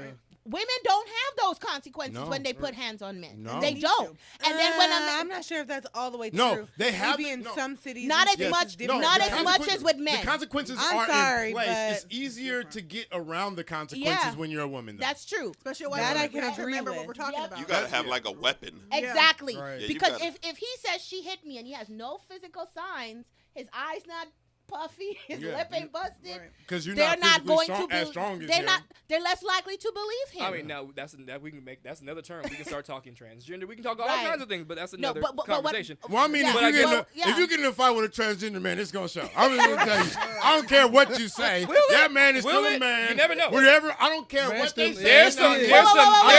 Women don't have those consequences No. when they put hands on men. No. They Me don't. too. And then when I'm not sure if that's all the way No, true. they have Maybe it- in no. some cities. Not and as states much- it's different, not but- as much as with men. The consequences I'm are sorry, in place. but- It's easier to get around the consequences Yeah. when you're a woman. Though. that's true. Especially a white That I woman. can We have to agree remember with. what we're talking Yep. about. You gotta have like a weapon. Yeah. Exactly. Right. Yeah, you Because gotta- if he says she hit me and he has no physical signs, his eyes not puffy, his Yeah. lip ain't busted, Right. because you're they're not physically going strong, to as strong as they're him. not they're less likely to believe him. I mean, now that's another term. We can start talking transgender. We can talk all Right. kinds of things, but that's No, another but what- conversation. Well, I mean, Yeah. if, But you I get in guess- a, yeah. if you get in a fight with a transgender man, it's gonna show. I'm just gonna tell you. I don't care what you say. That man is Will still a it? man. You never know. Whatever. I don't care what they say. There's some Wait, men that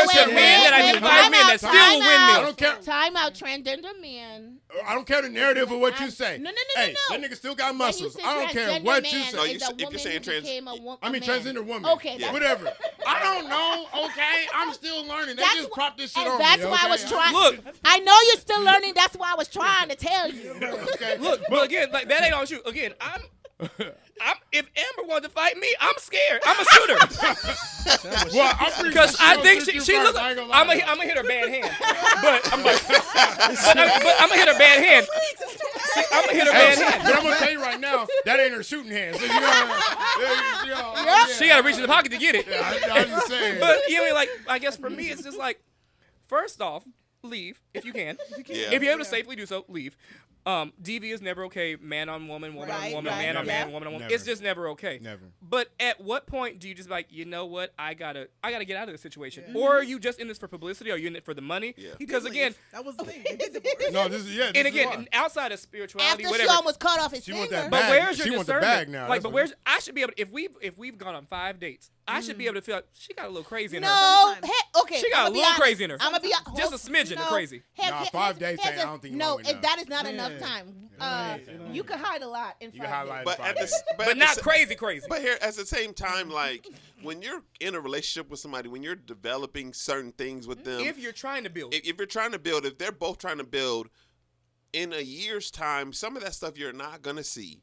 wait, need wait, to fight men that time still out, win I windmills. don't care. Time out, transgender man. I don't care the narrative of what you say. No. Hey, that nigga still got muscles. When I you don't say care transgender what man, you say. No, is you a say- if you're woman saying who became a I mean, man. transgender woman. Okay, Yeah. that's- Whatever. I don't know. Okay, I'm still learning. They That's just wh- prop this shit and on that's me. why I was okay? trying. Look. I know you're still learning. That's why I was trying to tell you. Okay. Look, but again, like that ain't on you. Again, I'm if Amber wanted to fight me, I'm scared. I'm a shooter. Well, I'm pretty Because sure I think she'll she shoot look. first. I ain't gonna lie I'm to you. gonna hit her bad hand. But I'm gonna hit her bad hand. See, I'm gonna hit her bad hand. But I'm gonna tell you right now, that ain't her shooting hand. So yeah. She gotta reach in the pocket to get it. I'm just saying. But you know, like I guess for me, it's just like, first off, leave if you can. Yeah. If you're able to safely do so, leave. DV is never okay. Man on woman, woman on Right, woman, right, man on man, yeah. woman on woman. Never. It's just never okay. Never. But at what point do you just be like, you know what? I gotta get out of this situation. Or are you just in this for publicity? Or are you in it for the money? Yeah. Because again, that was the thing. They did divorce. No, this is and again, outside of spirituality, After she whatever. almost cut off his She finger. want that But bag. where's your She want the discernment? bag now. Like, That's but what- where's I should be able to if we've gone on 5 dates, I should be able to feel like she got a little crazy in her. No, Sometimes. okay. She got I'ma a be little honest. crazy in her. I'm gonna be Just a smidgen of crazy. Nah, 5 days ain't- I don't think no, long enough. that is not enough Yeah. time. Yeah. You can hide a lot in You can 5 highlight days. But at the But at not the, crazy. But here, at the same time, like when you're in a relationship with somebody, when you're developing certain things with them, If you're trying to build, if you're trying to build, if they're both trying to build, in a year's time, some of that stuff you're not gonna see.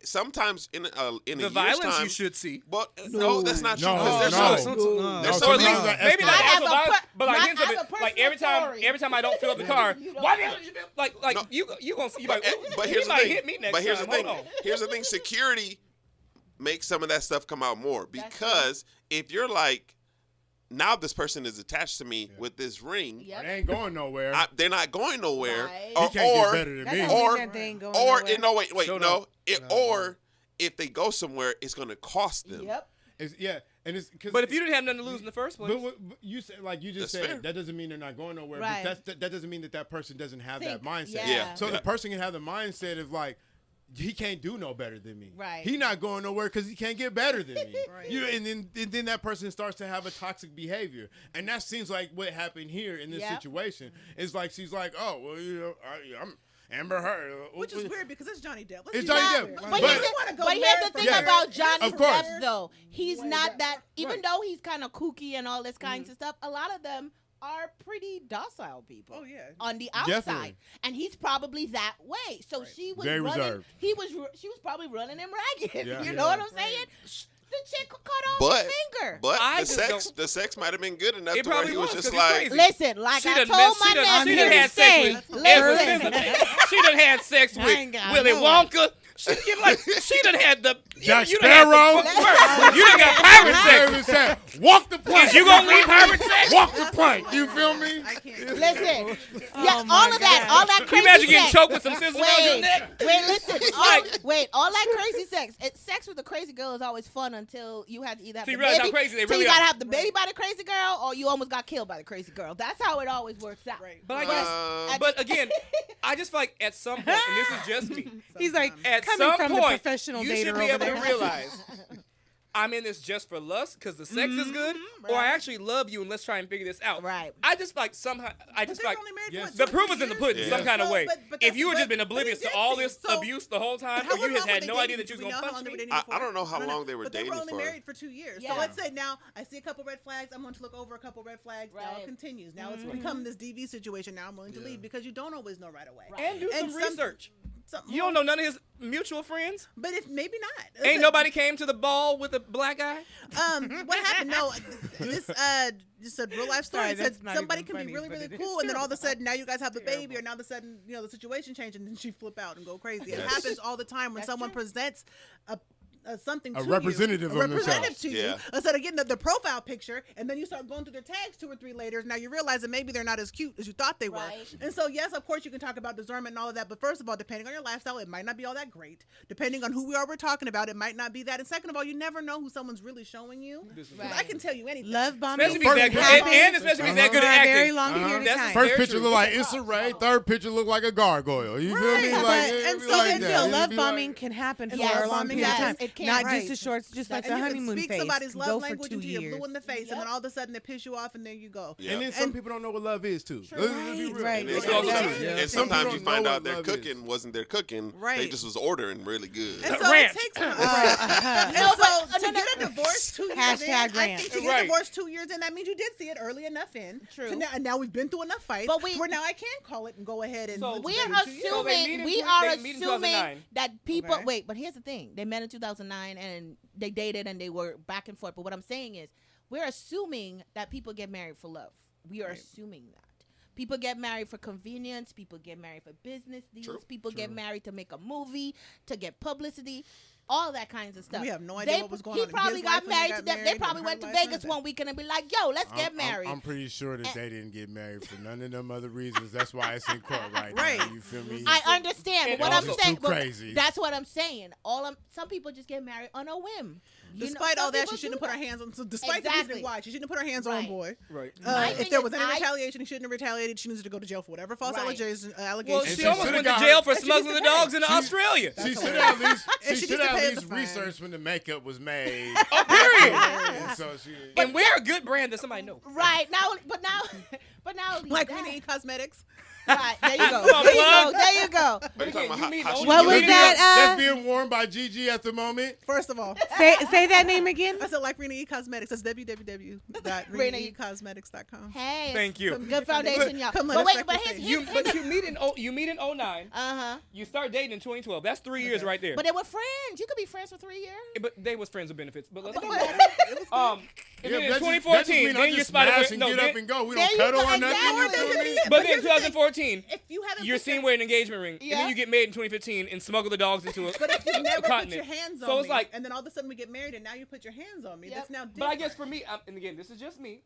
Sometimes in a the year's violence time, you should see. Well, no, that's not true. No, 'cause there's no. some- No, there's Or some at least, sometimes that maybe not I have actual a violence, per- but like I hints have of a it. Like every personal time I don't fill up the car, You don't why know. did you like No. you gonna see like But he here's the might thing. hit me next But here's time. the thing. Hold on. Here's the thing. Security makes some of that stuff come out more because if you're like, now this person is attached to me with this ring. Yep. They ain't going nowhere. They're not going nowhere. Right. He can't get better than That me. don't Or- mean that they ain't going Or nowhere. no, wait, Show no. them. Or if they go somewhere, it's going to cost them. Yep. Yeah, and it's cause But if you didn't have nothing to lose in the first place, But you said, like you just That's said, fair. that doesn't mean they're not going nowhere. Right. But that doesn't mean that person doesn't have that Think, mindset. yeah. So the person can have the mindset of like, he can't do no better than me. Right. He not going nowhere because he can't get better than me. Right. And then that person starts to have a toxic behavior, and that seems like what happened here in this Yep. situation. It's like she's like, oh well, you know, I'm Amber Heard, Which is weird because it's Johnny Depp. Let's It's be Johnny honest. Depp. But, But- here's the thing Yeah. about Johnny Of course. Depp, though. He's not that, even Right. though he's kind of kooky and all this kinds of stuff, a lot of them are pretty docile people. Oh, yeah. On the outside. Definitely. And he's probably that way. So she was Very running. reserved. She was probably running him ragged. Yeah. You know what I'm saying? The chick cut off But his finger. but I the just the sex might have been good enough It to where probably he was was, just 'cause like, he's crazy. Listen, like She I done told messed- my she done nephew, had sex with listen. She done had sex I with ain't got Willy no Wonka. She done had the Jack you done had Sparrow. some- You done got pirate sex. sex. Walk the plank. Is you gonna leave pirate sex? Walk the plank. You feel me? I can't. Listen, Oh my all of that, God. all that Can crazy you imagine getting sex. choked with some scissors around your Wait, neck? listen. All that crazy sex. Sex with a crazy girl is always fun until you have to either have So you the realize baby. how crazy they till really you gotta are. have the baby by the crazy girl, or you almost got killed by the crazy girl. That's how it always works out. Right. But I guess, Uh, but again, I just feel like at some point, and this is just me. He's like At coming some from the point, professional you dater should be over able there. to realize I'm in this just for lust because the sex is good, or I actually love you and let's try and figure this out. Right. I just feel like somehow I But just they feel were like only married Yes. for the what, proof 2 is in the years? pudding Yeah. some kind of So, way. but If you had just but been oblivious he to all did this see it. So- abuse the whole time, How or you long just were had they no idea dating? that you Do was we gonna know how punch long they were me. dating for? I don't know how No, long they were but dating they were only for. married for 2 years. Yeah. So let's say now I see a couple red flags. I'm going to look over a couple red flags. Now Right. it continues. Now it's become this DV situation. Now I'm willing to leave because you don't always know right away. And do some research. Something You don't know none of his mutual friends. But if maybe not. Ain't Listen, nobody came to the ball with a black eye. What happened? No, this just a real life story. Sorry, It said that's not somebody even can funny, be really, but really it cool, is and then all of a terrible. sudden now you guys have the baby, Terrible. or now all of a sudden the situation changed, and then she flip out and go crazy. It Yes. happens all the time when That's someone true. presents something A to representative you, of a representative themselves. to Yeah. you. Instead of getting the profile picture, and then you start going through their tags 2 or 3 later. Now you realize that maybe they're not as cute as you thought they were. Right. And so yes, of course you can talk about discernment and all of that, but first of all, depending on your lifestyle, it might not be all that great. Depending on who we're talking about, it might not be that. And second of all, you never know who someone's really showing you. 'Cause I Right. can tell you anything. Love bombing. Especially if he's that good, and especially if he's that good at For a acting. very long long period of That's time. First very picture true. look like Issa Rae. Third picture look like a gargoyle. You feel me? Right. Like, But- it and be so like then that. Still, It love be bombing like- can happen for Yes, a long bombing period of yes, time. it can. Not Right. just as short, just like And the you can honeymoon speak phase. somebody's Can love go for language 2 until you're years. blue in the face, and then all of a sudden they piss you off, and there you go. Yeah. And then some And- people don't know what love is too. True. Let's be real. Right, And, right. it's Yeah. also- Yeah. and Some sometimes people you don't find know out what their love cooking is. wasn't their cooking. They Right. just was ordering really good. And so Ranch. it takes No, and but- so to get a divorce 2 years Hashtag in, I ranch. think to get Right. a divorce 2 years in, that means you did see it early enough in. True. To now we've been through enough fights. But we- where now I can call it and go ahead and. So let's We get are into you. So they meet assuming in we tw- are they meet in assuming 2009. that people Okay. wait, but here's the thing: they met in 2009 and they dated and they were back and forth. But what I'm saying is, we're assuming that people get married for love. We are assuming that people get married for convenience. People get married for business deals. True. People get married to make a movie, to get publicity. All that kinds of stuff. We have no idea what was going on in He probably his got life when they married got to them. They married probably and went to her life Vegas and one weekend and be like, "Yo, let's get married." I'm pretty sure that And- they didn't get married for none of them other reasons. That's why it's in court right Right. now. You feel me? I understand, but And what I'm also- saying, Too but crazy. that's what I'm saying. Some people just get married on a whim. You know, Despite some all that, people she shouldn't do put her that. hands on. So despite the Exactly. reason why, she shouldn't have put her hands Right. on boy. Right. My If thing there is, was any I- retaliation, he shouldn't have retaliated. She needs to go to jail for whatever false Right. allegations. Well, And she she almost should've went to got jail her- for and she smuggling the needs to dogs pay. into Australia. She should have at least, And she she should needs to have pay at the least fine. researched when the makeup was made. Oh, period. And so she, And we're a good brand that somebody knows. Right now, but now, Like that- Rene Cosmetics. Right, there you go. Come on, There you go. plug. There you go. Are you Again, talking about you mean how she old- What was you that? that's being worn by Gigi at the moment. First of all, Say that name again. I said like Rene Cosmetics. That's www.renecosmetics.com. Hey, Thank you. Good foundation, y'all. Come let But us wait, wreck but your here's, face. You meet in 09. uh-huh. You start dating in 2012. That's 3 years right there. But they were friends. You could be friends for 3 years. But they was friends with benefits. But let's But- keep but- going. And then in that just 2014, mean I then you just spotted smash with and no. get then- up and go. We There don't you cuddle go, or nothing. exactly. You feel me? But then here's the thing. 2014, If you haven't you're put seen your- wearing an engagement ring, and Yeah. then you get married in 2015 and smuggle the dogs into a, But if you never a put continent. your hands on So it's me, like, and then all of a sudden we get married, and now you put your hands on me, Yep. that's now different. but I guess for me, and again, this is just me.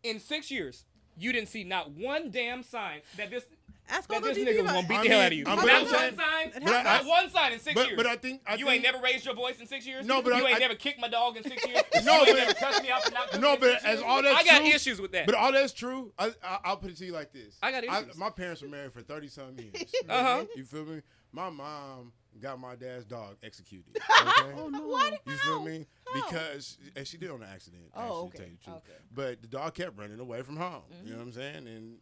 In 6 years, you didn't see not one damn sign that this Ask all that the this nigga was gonna DV. beat I the hell mean, out of you. I'm Not saying- one sign. But Not one sign in 6 years. But I think You ain't never raised your voice in 6 years. No, but you I- ain't never kicked my dog in 6 years. No, you ain't but- never cussed me out for not. No, cooking in but 6 as years. all that's I got true, issues with that. But all that's true. I'll put it to you like this. I got issues. My parents were married for 30-some years. Uh-huh. You feel me? My mom got my dad's dog executed. Okay? Oh no! What? You feel me? Because and she did on an accident. Oh, actually, okay. to tell you the truth. Okay. But the dog kept running away from home. You know what I'm saying? And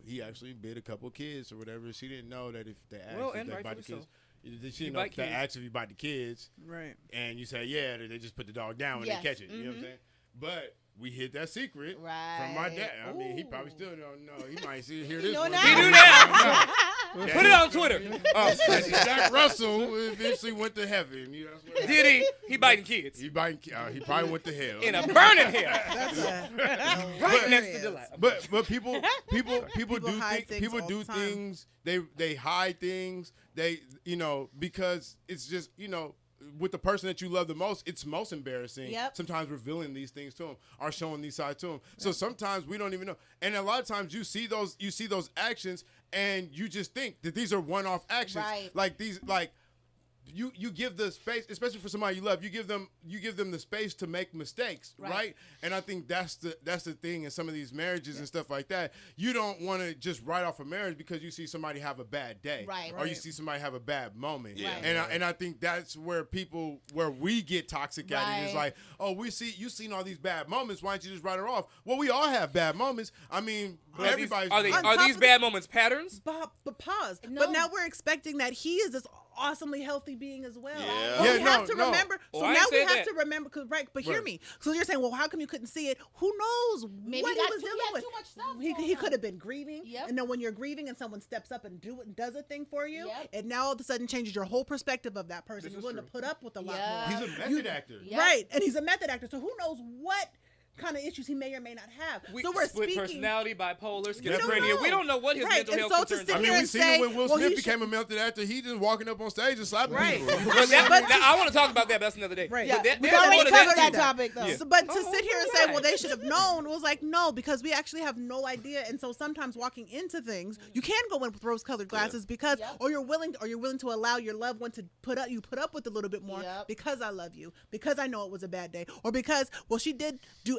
he actually bit a couple kids or whatever. She didn't know that if they asked Well, if and they bite the rightfully kids. She You didn't know bite if they kids. asked if you bite the kids, Right. and you say yeah, they just put the dog down when Yes. they catch it. You know what I'm saying? But we hid that secret from my Right. dad. I mean, he probably Ooh. still don't know. He might hear this. know one now. day. He do that. Yeah. Put it on Twitter. That's Jack Russell who eventually went to heaven. You know, that's what Did he? He biting kids he probably went to hell. in a burning hell, That's right next to Delilah. But people People do hide things people all do the time. things. They hide things. They because it's just with the person that you love the most, it's most embarrassing. Yep. Sometimes revealing these things to them or showing these sides to them. So sometimes we don't even know. And a lot of times you see those actions and you just think that these are one-off actions. Right. Like these you give the space, especially for somebody you love, you give them the space to make mistakes, right? And I think that's the thing in some of these marriages and stuff like that. You don't want to just write off a marriage because you see somebody have a bad day, Right. or you see somebody have a bad moment. Yeah. Right. And I think that's where we get toxic at it. It's Right. like, oh, you've seen all these bad moments. Why don't you just write it off? Well, we all have bad moments. I mean, Are everybody's. these, are On top these of bad moments patterns? But pause. No. But now we're expecting that he is this awesomely healthy being as well. Yeah. But Yeah, we have to no. remember. Oh, So I now ain't we said have that. to remember. Right. But hear Right. me. So you're saying, well, how come you couldn't see it? Who knows Maybe what he he got was too- he dealing had with? too much stuff He going could on. have been grieving. Yep. And then when you're grieving and someone steps up and does a thing for you, Yep. it now all of a sudden changes your whole perspective of that person. This You're is willing to true. put up with a lot Yeah. more. He's a method actor. Yeah. Right. And he's a method actor. So who knows what kind of issues he may or may not have. So we're split speaking. personality, bipolar, don't schizophrenia. know. We don't know what his Right, mental and health so to concerns sit I are. mean, here we and seen say, it when Will well, Smith he became a method actor. He just walking up on stage and slapping Right. people. But I want to talk about that. That's another day. Right. But Yeah, that, We there's already more to covered that too. topic though. Yeah. So, but to Oh, sit here and right. say, well, they should have known, was like, no, because we actually have no idea. And so sometimes walking into things, you can go in with rose-colored glasses because, Yep. or you're willing to allow your loved one to put up with a little bit more Yep. because I love you, because I know it was a bad day, or because, well, she did do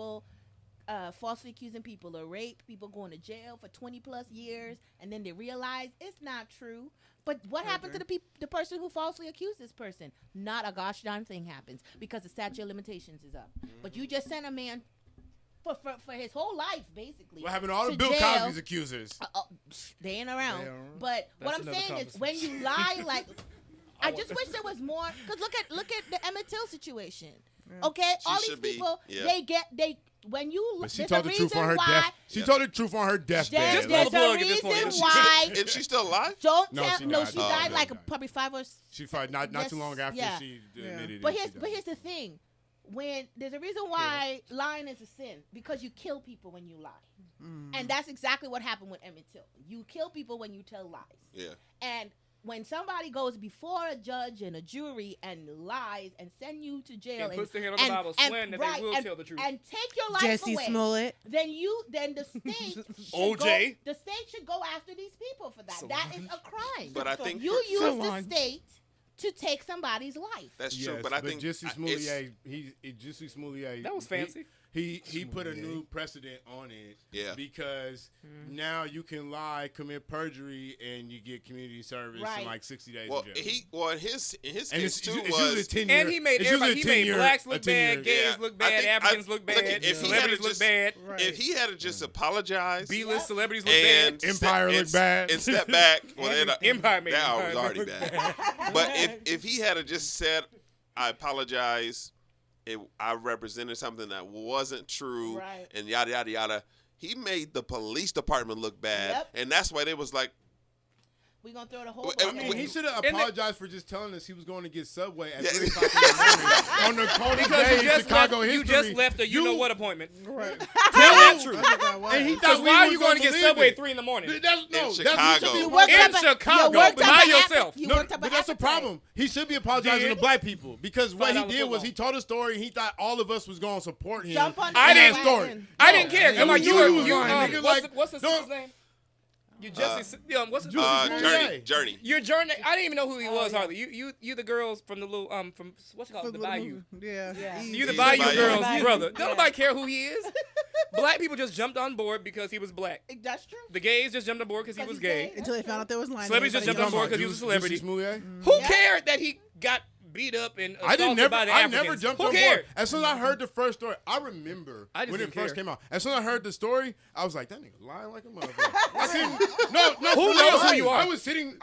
people falsely accusing people of rape, people going to jail for 20+ years, and then they realize it's not true. But what happened to the person who falsely accused this person? Not a gosh darn thing happens because the statute of limitations is up. But you just sent a man for his whole life, basically. What happened to all the to Bill jail. Cosby's accusers? They ain't around. But That's what I'm another saying is, when you lie, like, I just wish there was more. Because look at the Emmett Till situation. Okay, all these people, they when you But she there's told a the truth on reason her why. death. She told the truth on her deathbed. Just pull the There's a plug at this point. reason why. And she's still alive? Don't No, tell. she No, died. she Oh, died okay. like probably 5 or. She fired not too long after yeah. she admitted But it. here's the thing, when there's a reason why lying is a sin, because you kill people when you lie, and that's exactly what happened with Emmett Till. You kill people when you tell lies. Yeah. And when somebody goes before a judge and a jury and lies and send you to jail And puts their hand on the Bible, swearing that they will tell the truth. and take your life Jesse away, Smollett. then the state OJ. the state should go after these people for that. That is a crime. But I think you use Solange. the state to take somebody's life. that's true. Yes, but I think Jesse it's- Smollett, That was fancy. He put a new precedent on it. Yeah. Because now you can lie, commit perjury, and you get community service Right. in like 60 days. Well, in jail. in his And case too it's usually was 10 year. And he made it's everybody. usually He made 10-year blacks a look 10-year bad, gays Yeah. look I bad, think- Africans I- look look, bad, if he had celebrities to look just- bad, Right. if he had to just apologize B-list celebrities look and bad. Empire and- look bad. and step back, well, then Empire made that Empire was already look bad. But if he had just said, "I apologize," I represented something that wasn't true, Right. and yada yada yada. He made the police department look bad, Yep. and that's why they was like, We're going to throw the whole Well, book I mean, at he you. should have And apologized for just telling us he was going to get Subway at Yeah. 3 o'clock in the morning on the coldest Because day you in just Chicago left, history. you just left a you know what appointment. Right. Tell that truth. And he Because thought we why are was you going to get believe Subway it. at 3 in the morning? That's Chicago. You worked In up a- Chicago, you worked by up an yourself. You No, worked up but an that's the appetite. problem. He should be apologizing Did? to black people because what he $5 did was football. he told a story and he thought all of us was going to support him. Jump on I the didn't- bandwagon. I didn't care. And I'm like, we you knew were, he was you, lying, nigga, what's like, the sister's don't- name? You Jesse, what's the Smollett. Journey. Your journey. I didn't even know who he was hardly. You the girls from the little from what's it called, the Bayou. Yeah. You the He's Bayou the Bayou. girls, Bayou. brother. Yeah. Don't nobody care who he is. Black people just jumped on board because he was black. That's true. The gays just jumped on board because he was gay. Until they found out there was lying. Celebrities just jumped on board because he was a celebrity. Smollett? Who Yeah. cared that he got beat up and I assaulted didn't by the I Africans? never jumped Who on cared? board. As soon as I heard the first story, I remember I just when it didn't first care. came out. As soon as I heard the story, I was like, "That nigga lying like a motherfucker." I couldn't. No, Who for knows real. who you are? I was sitting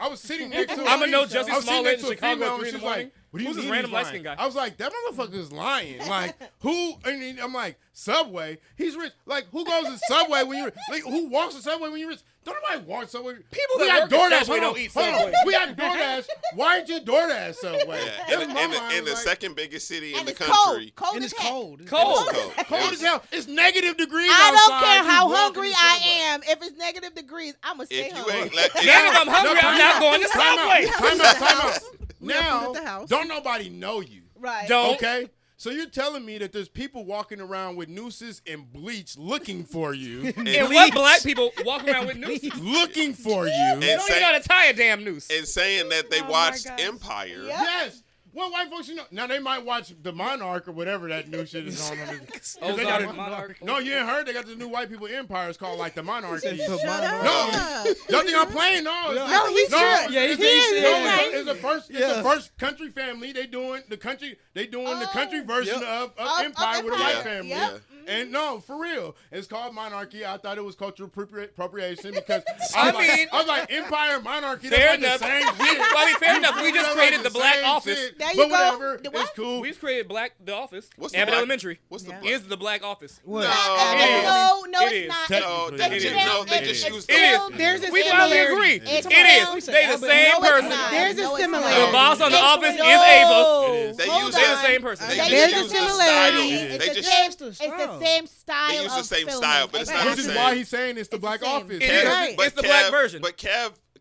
next to. I'ma know Jussie I was sitting Smollett next in to a Chicago female, at and 3 in the she's like, morning. "What do you Who's this mean random he's light-skinned lying?" guy? I was like, "That motherfucker's lying." Like who? And I'm like, Subway. He's rich. Like who goes to Subway when you're like who walks to Subway when you're rich? Don't nobody walk Subway. People we that got work at DoorDash. Subway Hold on, don't eat hold on. Subway. We got DoorDash. Why aren't you DoorDash Subway? Yeah. That's In my mind, the like, second biggest city in And the it's country. cold. Cold And as it's heck. cold. Cold. cold as hell. It's negative degrees I don't outside. care You how walk hungry in the I Subway. am. If it's negative degrees, I'ma stay If you home. ain't let, Damn, if I'm hungry, I'm not going to Subway. Time out. We have food Now, at the house. don't nobody know you. Right. Don't. Okay? So you're telling me that there's people walking around with nooses and bleach looking for you. And what black people walk around with nooses? looking for you. And You don't say- even know how to tie a damn noose. and saying that they Oh my watched gosh. Empire. Yep. Yes. Well, white folks, you know. Now, they might watch The Monarch or whatever that new shit is on. They got Ozark, Monarch. No, you ain't heard? They got the new white people empire. It's called, like, The Monarchy. Shut up. No. Y'all think I'm playing? No. It's No, he's true. Yeah, it's, he is. it's the first. It's the first country family. They doing the country. They doing the country version of Empire with a white Empire. family. Yep. And no, for real, it's called monarchy. I thought it was cultural appropriation because I I mean- was like Empire and monarchy. Fair That's like enough. the same shit. Well, I mean, fair enough. We just That's created like the Black same Office. shit. There you But go. whatever, The what? it's cool. We just created The Office. What's the Abbott black- Elementary. What's the Is the Black Office. What? It is. No, It it's is. not. No, Technically, It's they it just, is. no, they it's just still- used It the is. There's a We finally similarity. agree. It's It is. filmed. They the No, same it's person. not. There's a No, it's similarity. not. The boss on The It's- Office is no. Ava. They Hold use They're on. the same person. They There's just a use the similarity. style. It's They the just same. It's the It's the style. same style. They use the of same filming. style, but it's not Which the is same. why he's saying it's the It's Black the same. Office. It is. Right. It's the black version. But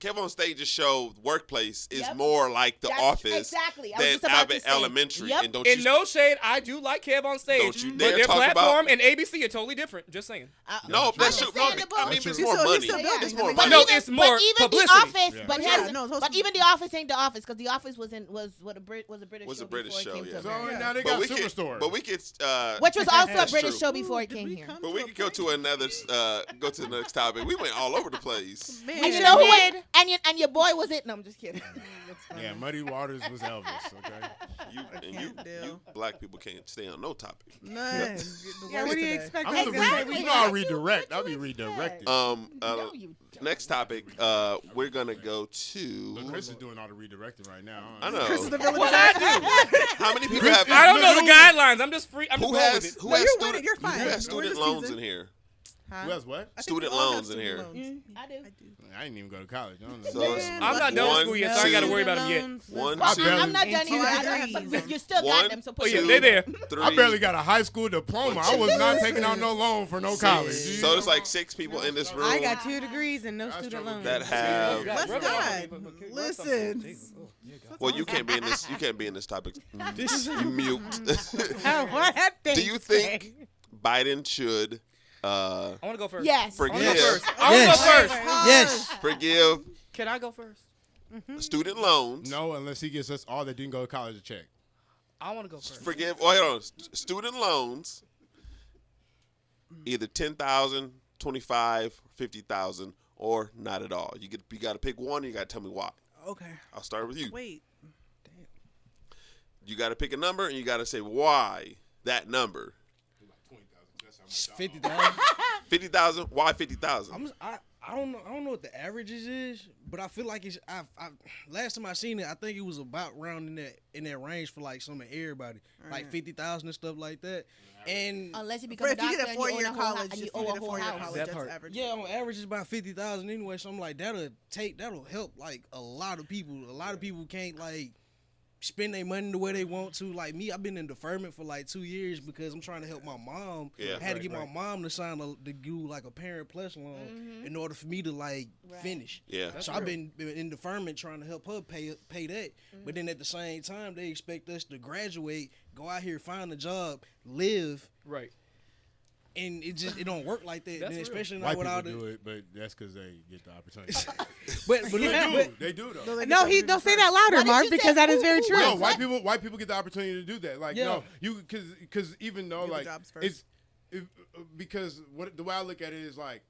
Kev on Stage's show Workplace is Yep. more like The That's- Office exactly. I was than just about to Abbott say. Elementary. Yep. And don't In you no shade, I do like Kev on Stage, Don't you but dare their talk about- platform and ABC are totally different. Just saying. No, that's true. No, Understandable. I mean, That's it's true. more He's money. still building. It's more I mean, money. No, even, it's more but even publicity. The Office, Yeah. but, Yeah, has- no, it's but even The Office ain't The Office because The Office was a British Was show a British before it show, came yeah. to So America. now they But got we could, Superstore. but we could, Which was also a That's British true. show before it Did came we here. come but to we a could go point? to another, go to the next topic. We went all over the place. Man, And you know who did. went? And your boy was it? No, I'm just kidding. Yeah, Muddy Waters was Elvis. Okay. You and can't deal. you black people can't stay on no topic. None. Yeah, what do you expect? I'm us gonna to say? you know I'll redirect. I'll be redirected. No, you don't. Next topic. We're gonna go to. Look, Chris is doing all the redirecting right now. I know. Chris is the villain. What I do? How many people have? I don't know the guidelines. I'm just free. I'm just Who going has with it. who No, has you're student with it. You're fine. who has We're student this loans season. in here? Who has what? I think Student we all have loans in student here. loans. I do. I didn't even go to college. I don't know. So it's Man, I'm not done with one, school yet, so I ain't got to two, worry about them yet. one, Well, two, I'm not And done two either. degrees. But you still One, got them, so Oh put yeah, your they there. three. I barely got a high school diploma. I was not taking out no loan for no college. So there's like 6 people in this room I got 2 degrees and no I student struggle loans. that have. Bless Rub God. off on me. Listen. Well, you can't be in this. You can't be in this topic. Mute. What happened? Do you think Biden should I want to go first. Yes. I want to forgive go first. I want to Yes. go first. Yes. forgive Can I go first? student loans? No, unless he gets us all that didn't go to college a check. I want to go first. Forgive. Oh, hold on. Student loans. Either 10,000, 25, 50,000, or not at all. You got to pick one. And you got to tell me why. Okay. I'll start with you. Wait. You got to pick a number and you got to say why that number. 50,000. 50,000. Why 50,000? I don't know. I don't know what the averages is, but I feel like it's. I last time I seen it, I think it was about around in that range for like some of everybody, like 50,000 and stuff like that. And Unless you become But a if you doctor get a and you 4-year own a whole college, and you if owe you a get a whole 4-year house. college, That that's part. average. yeah, on average it's about 50,000 anyway. So I'm like that'll help like a lot of people. A lot of people can't like spend their money the way they want to. Like me, I've been in deferment for like 2 years because I'm trying to help my mom. Yeah. I had to get my mom to sign to do like a Parent Plus loan in order for me to like finish. Yeah. So I've been in deferment trying to help her pay that. But then at the same time, they expect us to graduate, go out here, find a job, live, Right. and it don't work like that. That's And real. especially White not people without do it. it, but that's because they get the opportunity. But They do though. No, don't say that louder, What did Mark, you because say? that is very Who- true. No, white people get the opportunity to do that. Like Yeah. no, you because even though Get the like jobs first. because the way I look at it is like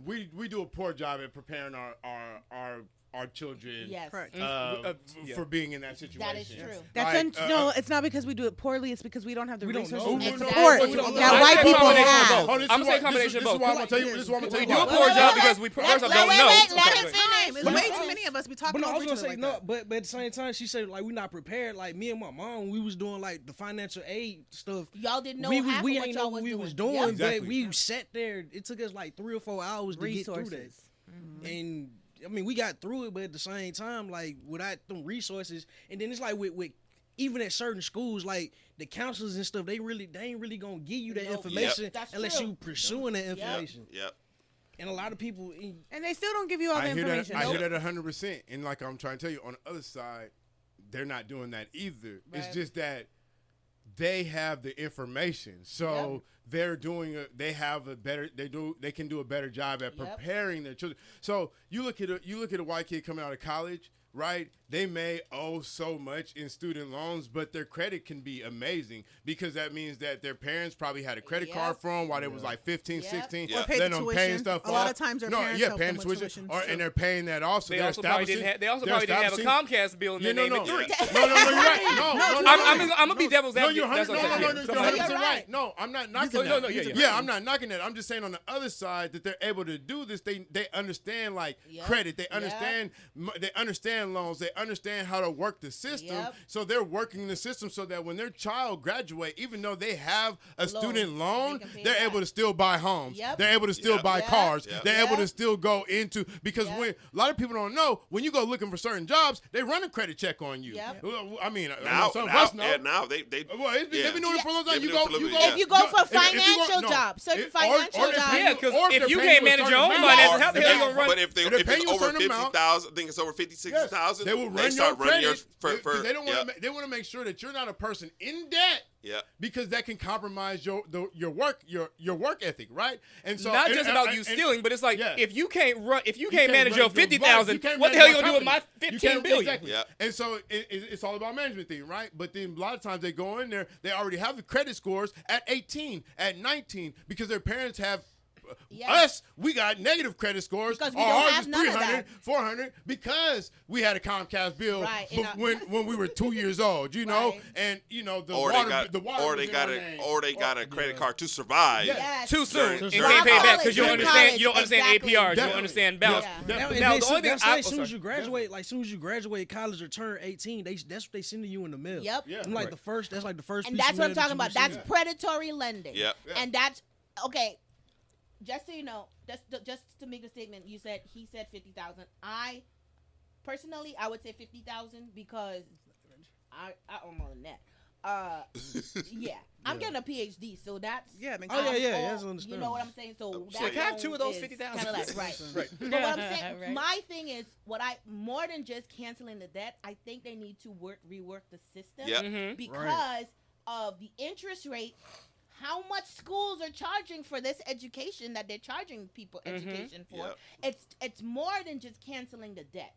we do a poor job at preparing our children. Yes. Correct. Yeah. For being in that situation. That is true. That's Like, no, it's not because we do it poorly. It's because we don't have the We don't resources know. and Exactly. support We don't know. that I white say people combination of have. both. I'm saying combination of This is both. why I'm gonna tell you. This is why I'm gonna tell We you. do a why. poor job wait, because we first off don't wait, know. wait, let Okay, him wait. finish. It's Let way him too finish. many of us. We talk But no, I over was each gonna other say like no, that. but at the same time, she said like we not prepared. Like me and my mom, we was doing like the financial aid stuff. Y'all didn't know we half we of what ain't y'all know what we was doing. doing, Yep. Exactly. but we sat there. It took us like 3 or 4 hours to get through that. Resources. And I mean, we got through it, but at the same time, like without them resources, and then it's like with even at certain schools, like the counselors and stuff, they ain't really gonna give you that Nope. information That's unless true. you pursuing that information. Yep. And a lot of people, And they still don't give you all the I hear that. information. I hear that 100%. And like I'm trying to tell you, on the other side, they're not doing that either. Right. It's just that they have the information, so they're doing. They have a better. They can do a better job at Yep. preparing their children. So you look at a white kid coming out of college. Right, they may owe so much in student loans, but their credit can be amazing because that means that their parents probably had a credit card for them while they was like 15, Yep. 16. Or paid Then the them tuition. paying stuff A lot off. of times their no, parents yeah, help paying them the with tuition, tuition, and they're paying that also. They They're also probably didn't establishing- have. They also they're probably didn't have a establishing- Comcast bill in Yeah, their no, name. no. and three. No, you're right. No, I'm gonna be devil's No, advocate. you're That's what I'm saying. you're Yeah. 100% You're right. right. No, I'm not knocking No, that. no, yeah. Yeah, I'm not knocking that. I'm just saying on the other side that they're able to do this. They understand like Yep. credit. They Yep. understand loans. They understand how to work the system. Yep. So they're working the system so that when their child graduate, even though they have a student loan, they can pay they're it able back. to still buy homes. Yep. They're able to still Yep. buy Yep. cars. Yep. They're able to Yep. still go into because Yep. when a lot of people don't know when you go looking for certain jobs, they run a credit check on you. Yep. Well, I mean, Now, some of now, us know. yeah, now they Well, they've been doing it for a long time. They've You been go, doing it for a you little go. bit, If you go for if you financial no, jobs. job, certain Or- financial or job. Yeah, because Or if if they're you paying can't you a manage certain your own amount, finances, or- how the hell you gonna run? But if they're it's paying you a over certain amount, 50,000, I think it's over 50,000, they will run start your running credit. for They don't want to make sure that you're not a person in debt. Yeah. Because that can compromise your work ethic, right? And so Not and- just and- about and- you stealing, but it's like yeah. if you can't can't manage your run your- 50,000, you can't what the manage hell you your gonna do with my company. You 15 can't- billion? Exactly. Yeah. And so it's all about management thing, right? But then a lot of times they go in there, they already have the credit scores at 18, at 19, because their parents have. Yeah. Us, we got negative credit scores. Because we Our don't ours have is none of 300, that. 400, because we had a Comcast bill Right, when we were 2 years old, you know, Right. and you know the Or water, they got, the water or was they in got our a, name. or they got a credit card to survive. Yes. Too soon During- and during can't pay back college, because you don't during understand. college, You don't understand exactly. APRs. You don't Definitely. understand balance. Yeah. Definitely. Now the only thing that's why I as soon as you sorry. graduate, like soon as you graduate college or turn 18, that's what they sending you in the mail. Yep. Yeah. I'm like Right. the first. That's like the first. And piece that's of what I'm mail talking you about. receive. That's predatory lending. Yep. And that's okay. Just so you know, just to make a statement, he said 50,000. I personally, I would say 50,000 because I own more than that. Yeah, I'm getting a PhD, so that's Yeah, it makes Oh, sense. yeah, all- that's You understandable. know what I'm saying? So shit, that can I have loan 2 of those is 50,000? kinda like, right. Right. But what I'm saying, Right. my thing is, more than just canceling the debt, I think they need to rework the system Yep. Mhm. because of the interest rate. How much schools are charging for this education that they're charging people education for? Yep. It's more than just canceling the debt.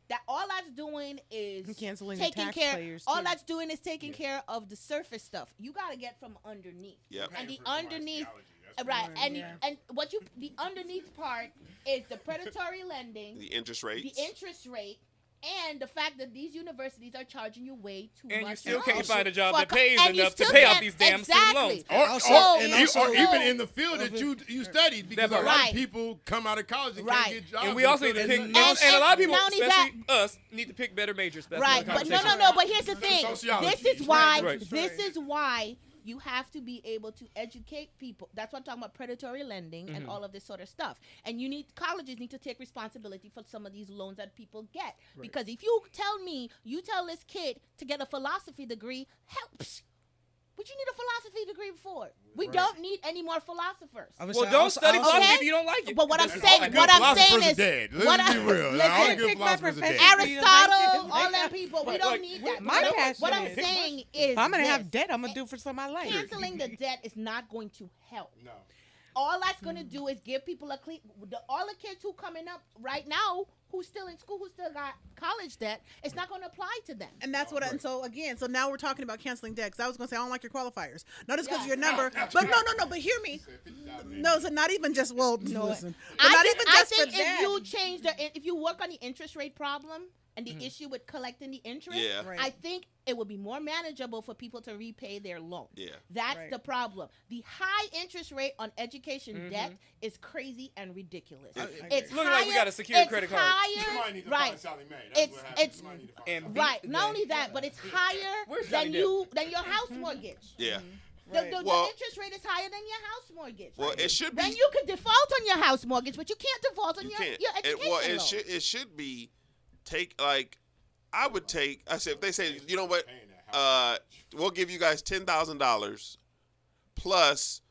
That all that's doing is And canceling the taking care. taxpayers, All too. that's doing is taking care of the surface stuff. You got to get from underneath. Yep. And the underneath, right? And the underneath part is the predatory lending, The interest rates. the interest rate, and the fact that these universities are charging you way too And much. you still now. can't find a job For that co- pays and you enough to still pay off can't- these damn exactly. student loans. Or, So- or even in the field that you studied, because a lot Right. of people come out of college and Right. can't get jobs. And we also need to pick, and- and a lot of people, not only especially us, need to pick better majors. That's Right, another but no. conversation. But here's the thing. Sociology. This is why. Right. This is why you have to be able to educate people. That's what I'm talking about, predatory lending and all of this sort of stuff. And colleges need to take responsibility for some of these loans that people get. Because if you tell this kid to get a philosophy degree, helps. What you need a philosophy degree for? We don't need any more philosophers. I was Well, saying- don't I also- study I also- philosophy Okay. if you don't like it. But what I'm All saying, good what I'm philosophers saying are is, dead. what Let's I- be real. All listen, good pick my philosophers are dead. profession. Aristotle, all them people, we Right, don't like, need that. my What passion I'm is- saying is, If I'm gonna this. have debt, I'm gonna do it for some of my life. Canceling the debt is not going to help. No. All that's going to do is give people a clean. All the kids who coming up right now, who's still in school, who still got college debt, it's not going to apply to them. And that's what. And so again, so now we're talking about canceling debt. 'Cause I was gonna say I don't like your qualifiers, not just because of Yeah. your number, but no. But hear me. No, so not even just listen. But I not think, even I just think for if that. you change if you work on the interest rate problem and the issue with collecting the interest, Yeah. Right. I think it would be more manageable for people to repay their loans. Yeah. That's Right. the problem. The high interest rate on education debt is crazy and ridiculous. It's Looking like we got a secured it's credit card. higher, You might need to right? find Sally Mae. That's It's- what happens. it's- You might need to find And Sally Right. Not only that, but it's higher Where's Johnny than your house mortgage. Yeah. Right. The Well- interest rate is higher than your house mortgage. Well, it should be. Then you can default on your house mortgage, but you can't default on You your can't. education loan. It should be I would take. I said if they say, you know what, we'll give you guys $10,000 plus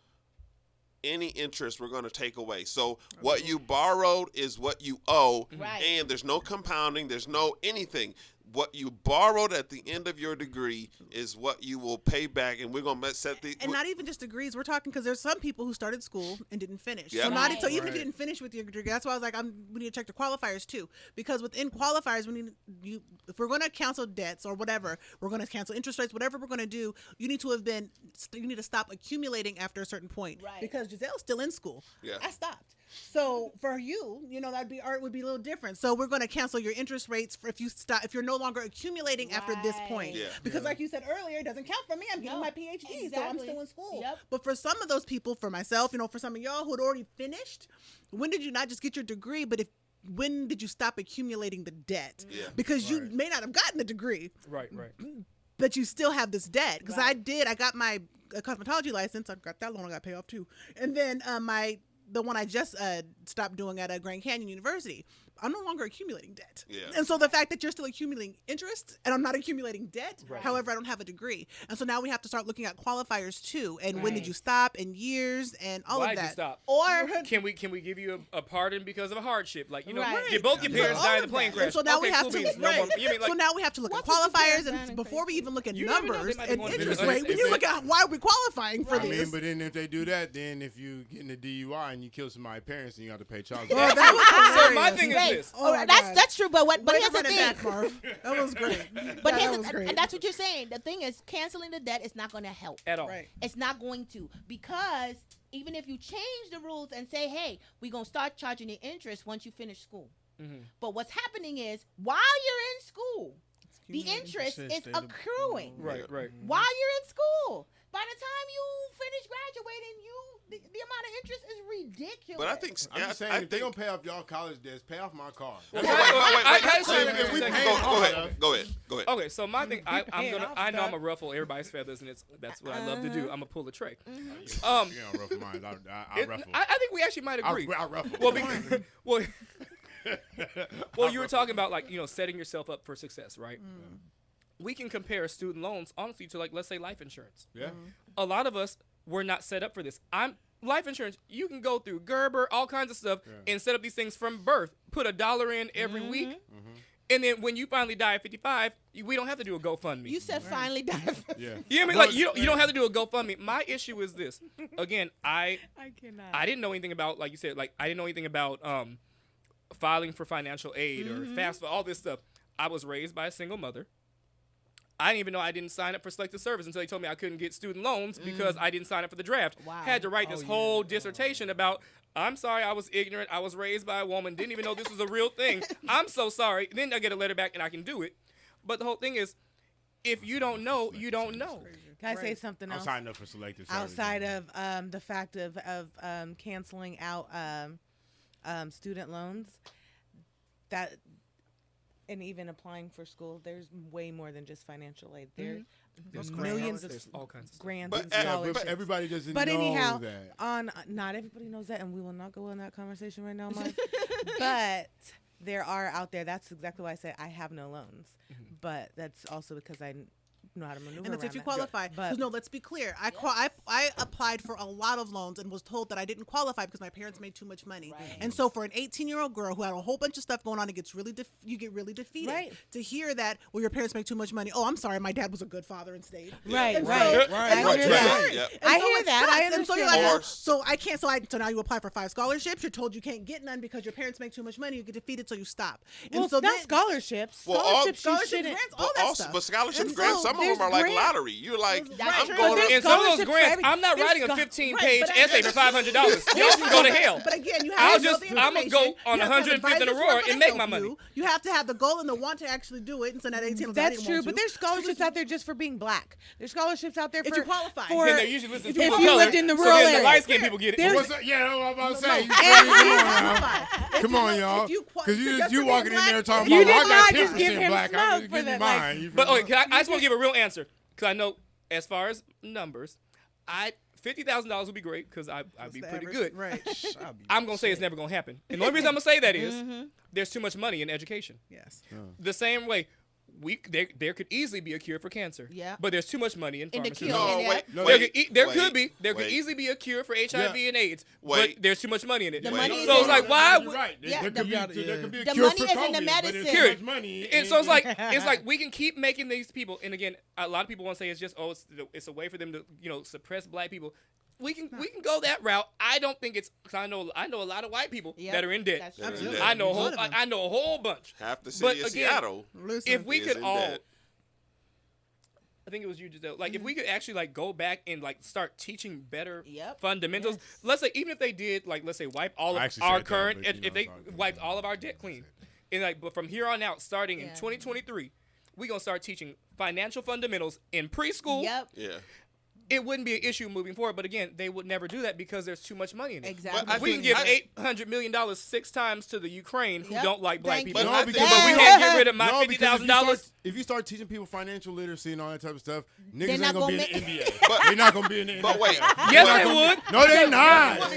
any interest we're going to take away. So what you borrowed is what you owe, Right. and there's no compounding. There's no anything. What you borrowed at the end of your degree is what you will pay back, and we're going to set the. And not even just degrees. We're talking because there's some people who started school and didn't finish. Yep. So not Right. so even if you didn't finish with your degree, that's why I was like, we need to check the qualifiers too. Because within qualifiers, if we're going to cancel debts or whatever, we're going to cancel interest rates, whatever we're going to do, you need to stop accumulating after a certain point. Right. Because Giselle's still in school. Yeah. I stopped. So for you, art would be a little different. So we're going to cancel your interest rates if you're no longer accumulating after this point. Yeah. Because like you said earlier, it doesn't count for me. I'm getting No, my PhD, so I'm exactly. still in school. Yep. But for some of those people, for myself, for some of y'all who had already finished, when did you not just get your degree, but when did you stop accumulating the debt? Yeah. Because you may not have gotten the degree, Right. but you still have this debt. Because I got my cosmetology license. I got that loan. I got to pay off too. And then the one I just stopped doing at Grand Canyon University. I'm no longer accumulating debt. Yeah. And so the fact that you're still accumulating interest and I'm not accumulating debt, Right. however, I don't have a degree. And so now we have to start looking at qualifiers too. And when did Right. you stop and years and all Why of did you that. stop? Or Can we give you a pardon because of a hardship? Like, you know, Right. you both your So parents all died in of the plane that. crash. And so now okay, we have cool to beans. No more. You mean like, so now we have to look at What's with your qualifiers parents and before we even look at You never know, they numbers might be and one of the interest best. rate, we need to look at why are we qualifying for I this. mean, but then if they do that, then if you get in a DUI and you kill somebody's parents, then you have to pay child Oh, support. that was so hilarious. my thing is Right. this. Oh my that's God. that's true. But Way here's to the run it thing. back, Marv. That was great. But Yeah, here's that was great. and that's what you're saying. The thing is, canceling the debt is not going to help. At all. Right. It's not going to, because even if you change the rules and say, hey, we're going to start charging the interest once you finish school. Mhm. But what's happening is, while you're in school, the interest is accruing. Right, right. While you're in school. By the time you finish graduating, the amount of interest is ridiculous. But I think I'm just saying, I if they're think- gonna pay off y'all college debts, pay off my car. Wait, wait, wait. If we pay Go hard ahead. Go ahead. Okay, so my thing, I paying off know I'm stuff. gonna ruffle everybody's feathers, and that's what I love to do. I'm gonna pull a tray. You don't ruffle mine. I ruffle. I think we actually might agree. I ruffle. Well, because, well, you were talking about, like, you know, setting yourself up for success, right? We can compare student loans honestly to, like, let's say life insurance. Yeah. A lot of us were not set up for this. Life insurance, you can go through Gerber, all kinds of stuff, and set up these things from birth. Put $1 in every week, and then when you finally die at 55, we don't have to do a GoFundMe. You said finally die. Yeah. You know what I mean? Like, you don't have to do a GoFundMe. My issue is this. Again, I cannot. I didn't know anything about, like you said, like, I didn't know anything about filing for financial aid or FAFSA, all this stuff. I was raised by a single mother. I didn't even know I didn't sign up for selective service until they told me I couldn't get student loans because I didn't sign up for the draft. Wow. Had to write this whole dissertation about, I'm sorry, I was ignorant. I was raised by a woman. Didn't even know this was a real thing. I'm so sorry. Then I get a letter back and I can do it. But the whole thing is, if you don't know, you don't know. Can I say something I'm else? signing up for selective service. Outside of the fact of canceling out student loans, that and even applying for school, there's way more than just financial aid. There's millions of There's all kinds of stuff. grants But- and yeah, scholarships. But everybody doesn't But know anyhow, that. not everybody knows that, and we will not go in that conversation right now, Mark. But there are out there. That's exactly why I say I have no loans. But that's also because I know how to maneuver And that's around if you that. qualify. But- 'Cause no, let's be clear. I applied for a lot of loans and was told that I didn't qualify because my parents made too much money. And so for an 18-year-old girl who had a whole bunch of stuff going on, it gets really you get really defeated. Right. To hear that, well, your parents make too much money. Oh, I'm sorry, my dad was a good father and stayed. Right, And so- right. and I so hear it's that. hard. Yep. And I so hear it that. I sucks. And so you're understand like, that. so I can't. So now you apply for 5 scholarships. You're told you can't get none because your parents make too much money. You get defeated, so you stop. And Well, so not then, scholarships. Well, Scholarships, you scholarships, shouldn't. grants, all But that also, stuff. but scholarships And grants, so some of them there's are like grants. lottery. You're like, That's I'm true. going But to. there's And some of those scholarships for grants, every- I'm not there's writing a scho- 15-page Right, but essay for $500. Y'all can go to hell. But again, you have I'll to know just- the I'ma go information. on You have to have 105th in advisors Aurora who are gonna and make help my money. You have to have the goal and the want to actually do it. And so that 18 That's true, but there's scholarships out there just for being black. There's scholarships out there If for you qualify. For, Then they usually listen if to you people of color, lived in the so rural then the area. light-skinned people get it. There's- What's that? Yeah, I'm about to say. If Come you on, look- y'all. if you qua- Because so you just you for walking being in there black, talking you about, did well, I got not just give 10% him black. smoke I for give me that, like- mine. You But feel okay, me? I just want to give a real answer because I know as far as numbers, $50,000 would be great because I'd be the pretty average, good. right? I'm gonna say it's never gonna happen, and the only reason I'm gonna say that is there's too much money in education. Yes. The same way. There could easily be a cure for cancer. Yeah. But there's too much money in In the pharmaceuticals. cure. No, Yeah. wait, No, There wait, could wait. easily be a cure for HIV and AIDS, Wait. but there's too much money in it. The Wait. money is So it's in- like, why You're would right. Yeah, There could the- be a the cure money for is in the COVID, but medicine. there's Period. too much money. And so it's like we can keep making these people, and again, a lot of people want to say it's just it's a way for them to suppress black people. We can go that route. I don't think it's because I know a lot of white people Yep, that are in debt. that's That are in true. debt. I know A lot of them. I know a whole bunch. Half the But city of again, Seattle. Listen, If we is could in all, debt. I think it was you, Giselle. Like if we could actually like go back and like start teaching better Yep. fundamentals. Yes. Let's say even if they did like let's say wipe all I of actually our said that, current, but, you know, if they it's all good. wiped all of our debt clean, and like but from here on out, starting in Yeah. 2023, we gonna start teaching financial fundamentals in preschool. Yep. Yeah. it wouldn't be an issue moving forward. But again, they would never do that because there's too much money in it. Exactly. But I We can think give $800 million 6 times to the Ukraine who Yep. don't like black Thank people. you. No, I because think- But we Yeah. can't get rid of my No, because $50,000. if you start teaching people financial literacy and all that type of stuff, They're niggas not ain't gonna be in gonna the NBA. But- They're not gonna be in the NBA. But wait. Yes, Well, they would. No, they not. No,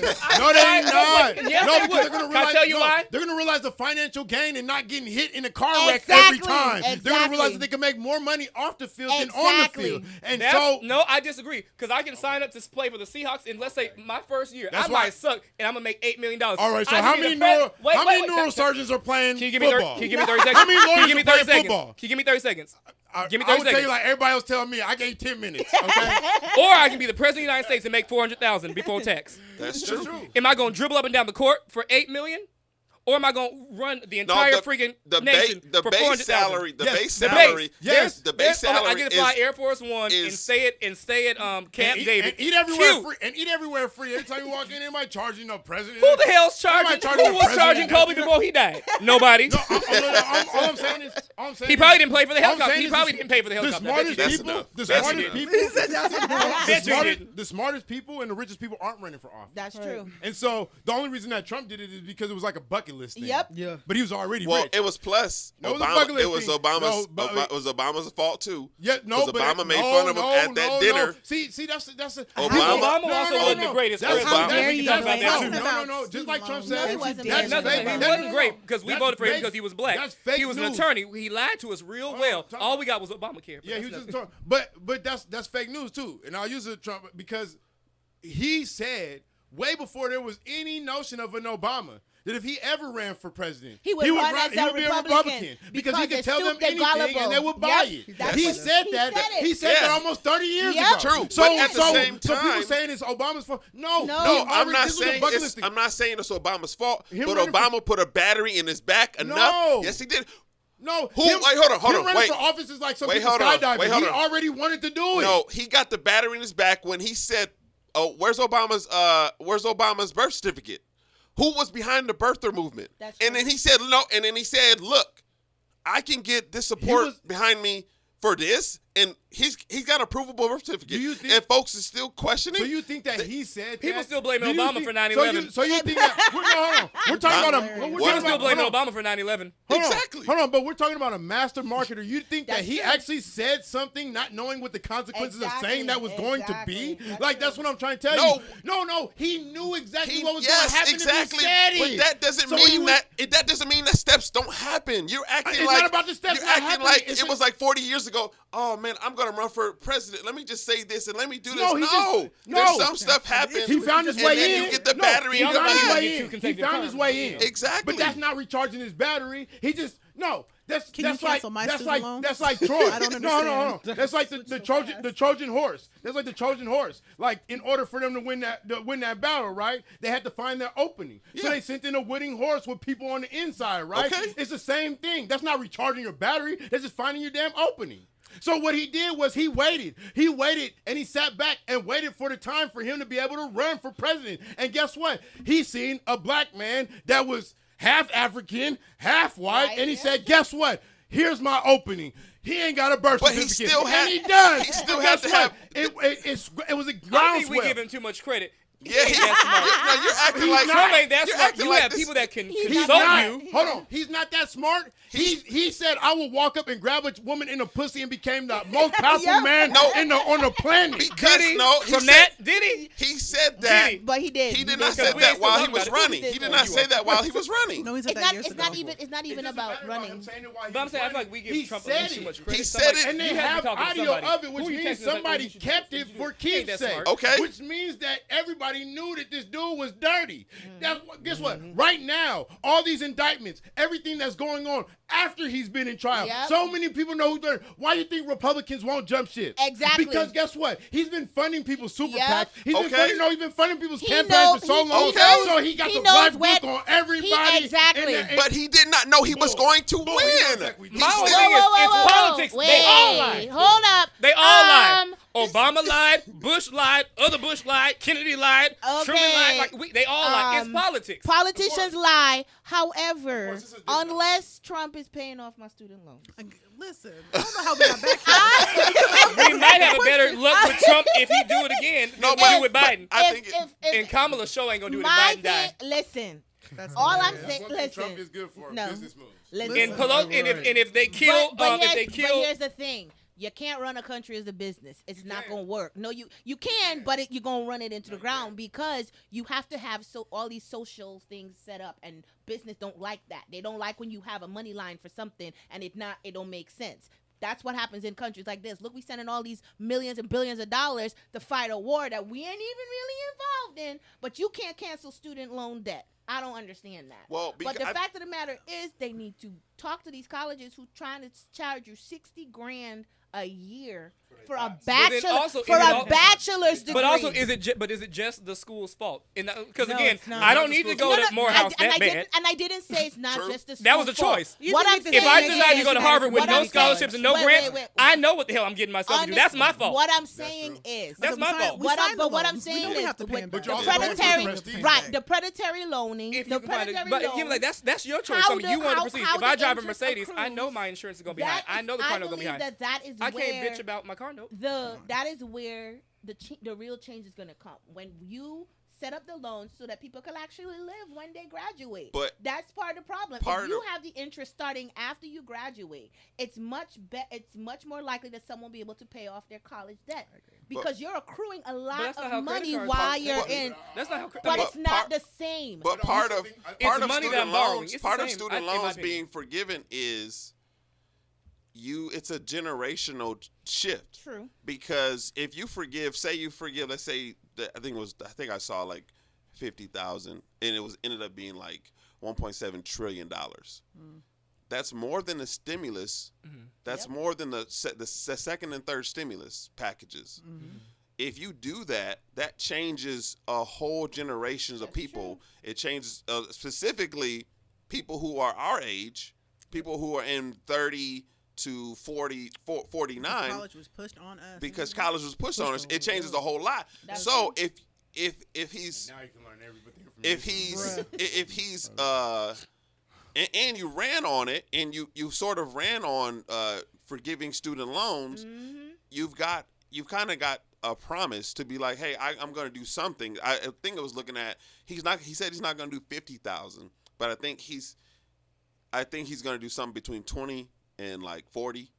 they not. Yes, No, they because would. they're gonna Can I realize. tell you no, why? They're gonna realize the financial gain and not getting hit in a car wreck every Exactly. time. They're gonna realize Exactly. that they can make more money off the field than on the Exactly. field. And No, I disagree. Because I can sign up to play for the Seahawks, and let's say my first year, That's I why- might suck, and I'm gonna make $8 million. all right. So I how can be many the pres- how many wait, neurosurgeons are playing Can you give me 30? football? Can you give me 30 seconds? How many Can you lawyers give me are playing 30 seconds? football? Can you give me 30 seconds? Give me I 30 would tell you seconds. like everybody else telling me I gave 10 minutes. Okay. Or I can be the president of the United States and make $400,000 before tax. That's That's true. true. Am I gonna dribble up and down the court for $8 million? Or am I gonna run the entire freaking nation the for base $400,000? salary, the Yes, base the salary, base. Yes. the base I salary get to fly is Air Force One and stay at Camp David. And eat everywhere Cute. free. And eat everywhere free. Every time you walk in, anybody charging no president. Who the hell's charging? Somebody charging Who the was president. charging Kobe before he died? Nobody. No, all I'm saying is, He probably didn't pay for the all I'm helicopter. saying He is probably didn't pay for the helicopter. The smartest That's people, enough. the That's smartest enough. people, the smartest people and the richest people aren't running for office. That's true. And so the only reason that Trump did it is because it was like a bucket list thing. Yep. Yeah. But he was already Well, rich. it was plus No, it was a Obama. bucket list It was thing. Obama's. No, but- it was Obama's fault too. Yeah, no, 'Cause but Obama made no, fun of him no, at that no, dinner. No. See, that's Obama also wasn't the greatest That's president. how dare you Talk about that too. No. Just like Trump said, No, he wasn't that's bad. fake. He No, wasn't no, great no. because we That's voted for him fake. because he was black. That's fake He was news. an attorney. He lied to us real well. talk- All we got was Obamacare. Yeah, he was just talking. But that's fake news too. And I'll use it Trump because he said way before there was any notion of an Obama that if he ever ran for president, He would run as a be a Republican Republican because he because could they're tell them stupid, anything gullible. and they would buy Yep, it. that's He what- said he that. said it. He said Yeah. that almost 30 years Yep. ago. True, So, but at the so, same so people time- saying it's Obama's fault. No, No, I'm not this was a saying bucket list thing. I'm not saying it's Obama's fault, Him but running Obama put a battery in his back enough. No. Yes, he did. No, Who- wait, hold on, him running wait. for office is like some Wait, people hold on, skydiving. wait, hold He on. already wanted to do it. No, he got the battery in his back when he said, "Oh, where's Obama's birth certificate? Who was behind the birther movement?" That's And true. then he said, "No," and then he said, "Look, I can get this support was- behind me for this," and he's got a provable birth certificate. Do you think- and folks is still questioning? So you think that he said People that? still blaming Do you Obama think- for 9/11. So you think that? No, hold on. We're talking about a. We're People talking still about, blaming hold on. Obama for 9/11. Hold on, Exactly. Hold on, but we're talking about a master marketer. You think that That's he true. actually said something, not knowing what the consequences of saying that was going to be? Exactly. That's Like, that's true. what I'm trying to tell No. you. No, he knew exactly what was Yes, going to happen exactly. if he said it. But that doesn't So when he mean was- that doesn't mean that steps don't happen. You're acting It's like not about the steps you're not acting happening. like It's it was like 40 years ago. Oh man, I'm gonna run for president. Let me just say this and let me do this. No, he No, just- there's no. some stuff happens. He found his and way then in. You get the No, battery he in found your his back. way Two in. He consecutive found his terms. way in. Exactly. But that's not recharging his battery. He just no. That's Can you that's like cancel my that's student like loans? that's like Troy. I don't No, hold on. understand. That's like the Trojan horse. That's like the Trojan horse. Like in order for them to win that battle, right? They had to find their opening. So Yeah. they sent in a winning horse with people on the inside, right? Okay. It's the same thing. That's not recharging your battery. That's just finding your damn opening. So what he did was he waited. He waited and he sat back and waited for the time for him to be able to run for president. And guess what? He seen a black man that was half African, half white, Right, and he yeah. said, guess what? Here's my opening. He ain't got a birth But he certificate. still had- and he does. he still And had guess to what? have- It was a I think we groundswell. give him too much credit. Yeah, you're acting He's like not. Trump ain't that you're smart. acting You like have this- people that can He's consult not. you. Hold on. He's not that smart. He said, I will walk up and grab a woman in the pussy and became the most powerful Yeah. man No. on the planet. Because Did he? no, he From said, that, did he? he said that. Did he? But he did. He did did. not say we that ain't while still he was talking about it. running. He did. did not say that while he was running. No, he said It's that not. years It's ago. not even. It's not even about running. But I'm saying I feel like we give He Trump a said little too it. much credit. He said it. And they You have to have talk to audio somebody. of it, which Who you means texting? Like, somebody you should- kept you it should- for he ain't keepsake. that smart. Okay. Which means that everybody knew that this dude was dirty. That's what, guess what? Mm-hmm. Right now, all these indictments, everything that's going on after he's been in trial, Yep. so many people know who's dirty. Why do you think Republicans won't jump ship? Exactly. Because guess what? He's been funding people's super Yep. PACs. He's Okay. been funding people's He campaigns knows- for so he- long. he knows- So he got he the knows black book when- on everybody. exactly. But he did not know he was Bull. going to Bull, he knows win. that we He did. whole still- thing is, it's politics. Wait, They all lied. Hold up. They all lied. Um, Obama lied. Bush lied. Other Bush lied. Kennedy lied. Truman lied. Okay. Like they all lied. It's politics. Politicians lie. However, this is different. unless Trump is paying off my student loans. Listen, I don't know how we got back here. We might have a better luck with Trump if he do it again than we do with Biden. I think And Kamala show ain't gonna do it if my Biden die. listen, That's all I'm hilarious. saying, One thing listen. Trump is good for No. business moves. Listen. And Pelosi, and if they kill, but if they kill, here's the thing. You can't run a country as a business. It's not going to work. No, you can, but you're going to run it into the ground because you have to have all these social things set up, and business don't like that. They don't like when you have a money line for something and it don't make sense. That's what happens in countries like this. Look, we sending all these millions and billions of dollars to fight a war that we ain't even really involved in, but you can't cancel student loan debt. I don't understand that. Well, but the fact of the matter is they need to talk to these colleges who trying to charge you $60,000 a year for a bachelor's degree. But also, is it just the school's fault? Because No, again, it's not. I don't need to go to Morehouse that bad. And I didn't say it's not True. just the school's That was a fault. choice. What I'm If I saying decide to is- go to Harvard with what no I'm scholarships saying- and no wait, grants, wait. I know what the hell I'm getting myself into. That's my fault. What I'm saying is, That's my fault. We signed the what I'm loans. We saying know we is, have to pay them with back. the But y'all also predatory, have prestige right? back. The predatory loaning, If the you can find it, predatory but loan. you like that's your choice. How I mean, you the- want to how- proceed. how If I the drive a interest Mercedes, I know accrues, my insurance is gonna be high. I know the car note gonna be high. That is I where can't bitch about my car note. that is where the real change is going to come when you set up the loans so that people can actually live when they graduate. But that's part of the problem. If you have the interest starting after you graduate, it's much more likely that someone will be able to pay off their college debt because you're accruing a lot that's not of how money credit cards while work. you're in. That's not how. But it's not part- the same. But part of money that I'm borrowing. It's the part of same, student in my loans opinion. being forgiven is it's a generational shift. True. Because if you forgive, let's say I think I saw like 50,000, and ended up being like $1.7 trillion. That's more than the stimulus. That's more than the second and third stimulus packages. If you do that, that changes a whole generations of people. True. It changes specifically people who are our age, people who are in 30 to 49. College was pushed on us. Because college was pushed on us, it changes a whole lot. That's So true. if he's Now you can learn everything from if he's and you ran on it, and you sort of ran on forgiving student loans, you've kind of got a promise to be like, hey, I'm going to do something. I think I was looking at he said he's not going to do 50,000, but I think he's going to do something between 20 and like 40.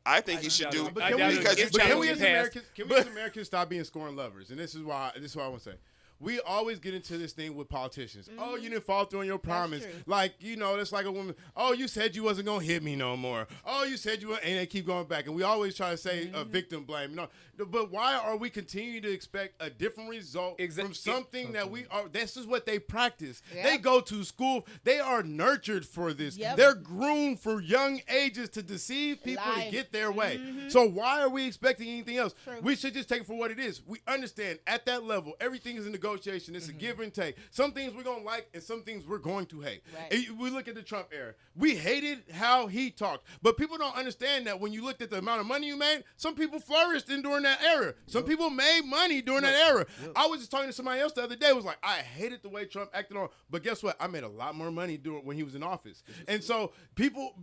I think he should do But I can doubt we, it. because It's you can challenging we change. as past. Americans stop being scorn lovers? And this is why I want to say. We always get into this thing with politicians. Oh, you didn't follow through on your promise. true. Like, it's like a woman. Oh, you said you wasn't going to hit me no more. Oh, you said you weren't. And they keep going back. And we always try to say a victim blame. But why are we continuing to expect a different result from something that we are? This is what they practice. Yep. They go to school. They are nurtured for this. Yep. They're groomed for young ages to deceive people Lie. to get their way. So why are we expecting anything else? True. We should just take it for what it is. We understand at that level, everything is a negotiation. It's a give and take. Some things we're going to like and some things we're going to hate. Right. And we look at the Trump era. We hated how he talked. But people don't understand that when you looked at the amount of money you made, some people flourished during that era. Some people made money during that era. I was just talking to somebody else the other day. It was like, I hated the way Trump acted on. But guess what? I made a lot more money when he was in office. And so people,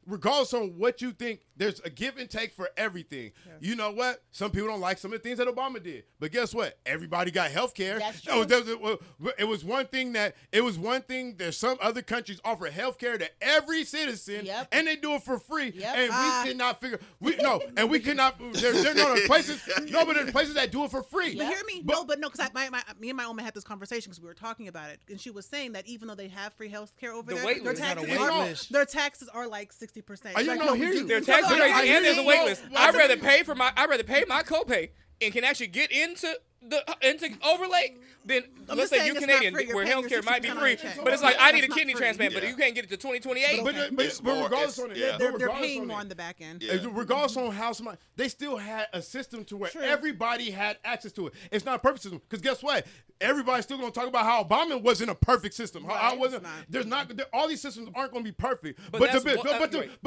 regardless on what you think, there's a give and take for everything. Yeah. You know what? Some people don't like some of the things that Obama did. But guess what? Everybody got health care. That's true. It was one thing that some other countries offer health care to every citizen, and they do it for free. Yep. And we could not figure we could not. There's places that do it for free. But hear me, because me and my Oma had this conversation because we were talking about it, and she was saying that even though they have free health care over there, their taxes are like 60%. Their taxes are crazy, and there's a wait list. I'd rather pay my copay and can actually get into overlay than let's say you Canadian where healthcare might be free, but it's like I need a kidney transplant, but you can't get it to 2028. But regardless on it, they're paying more on the back end. Yeah. Regardless on how somebody, they still had a system to where everybody had access to it. It's not a perfect system because guess what? Everybody's still going to talk about how Obama wasn't a perfect system. How wasn't? There's not. All these systems aren't going to be perfect. But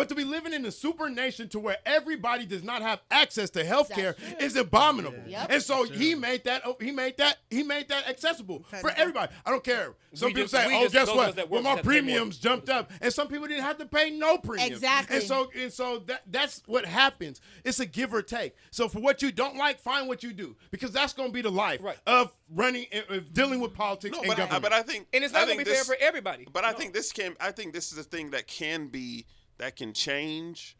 to be living in a super nation to where everybody does not have access to health care is abominable. unfathomable. Yep. And so he made that accessible for everybody. I don't care. Some people say, "Oh, guess what? Well, my premiums jumped up," and some people didn't have to pay no premiums. Exactly. And so that's what happens. It's a give or take. So for what you don't like, find what you do, because that's going to be the life of running, of dealing with politics and government. But I think, and it's not going to be fair for everybody. But I think this is a thing that can change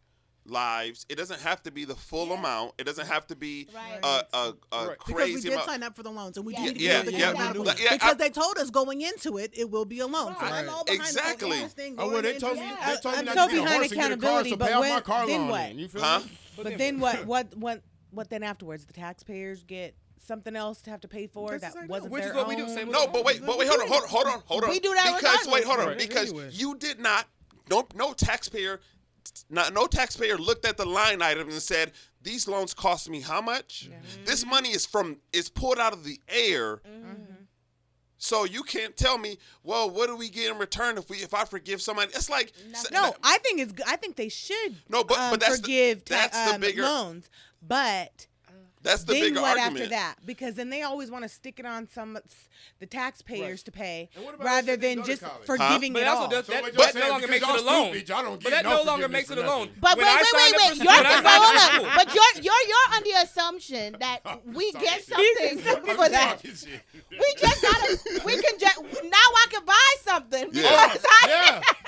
lives. It doesn't have to be the full amount. It doesn't have to be a crazy because we did amount. sign up for the loans, and we Yeah. did get the because they told us going into it will be a loan. So I'm all behind Exactly. this thing. Oh, well, they told me I'm not so to be a behind horse and get a car, accountability, so but pay off when- my car then loan. what? Then. You feel Huh? me? But then what then afterwards? The taxpayers get something else to have to pay for Just that like wasn't Which is their what own. we do. Same with No, but wait, hold on. We do that because regardless. because you did not. No taxpayer looked at the line items and said, "These loans cost me how much?" This money is pulled out of the air. So you can't tell me, well, what do we get in return if I forgive somebody? It's like No, I think they should. No, but that's forgive that's the bigger loans, but. That's the Then bigger what argument. after that? Because then they always want to stick it on the taxpayers to pay, And what about rather those that than go to just college? forgiving But it it also all. does So that, what but you're no longer saying, makes it because a y'all loan. stupid, y'all don't But get that no no longer forgiveness makes for it a loan. nothing. But When I signed up wait. for- You're when I signed up for hold school- on. But you're under the assumption that we get something for that. We can just now I can buy something because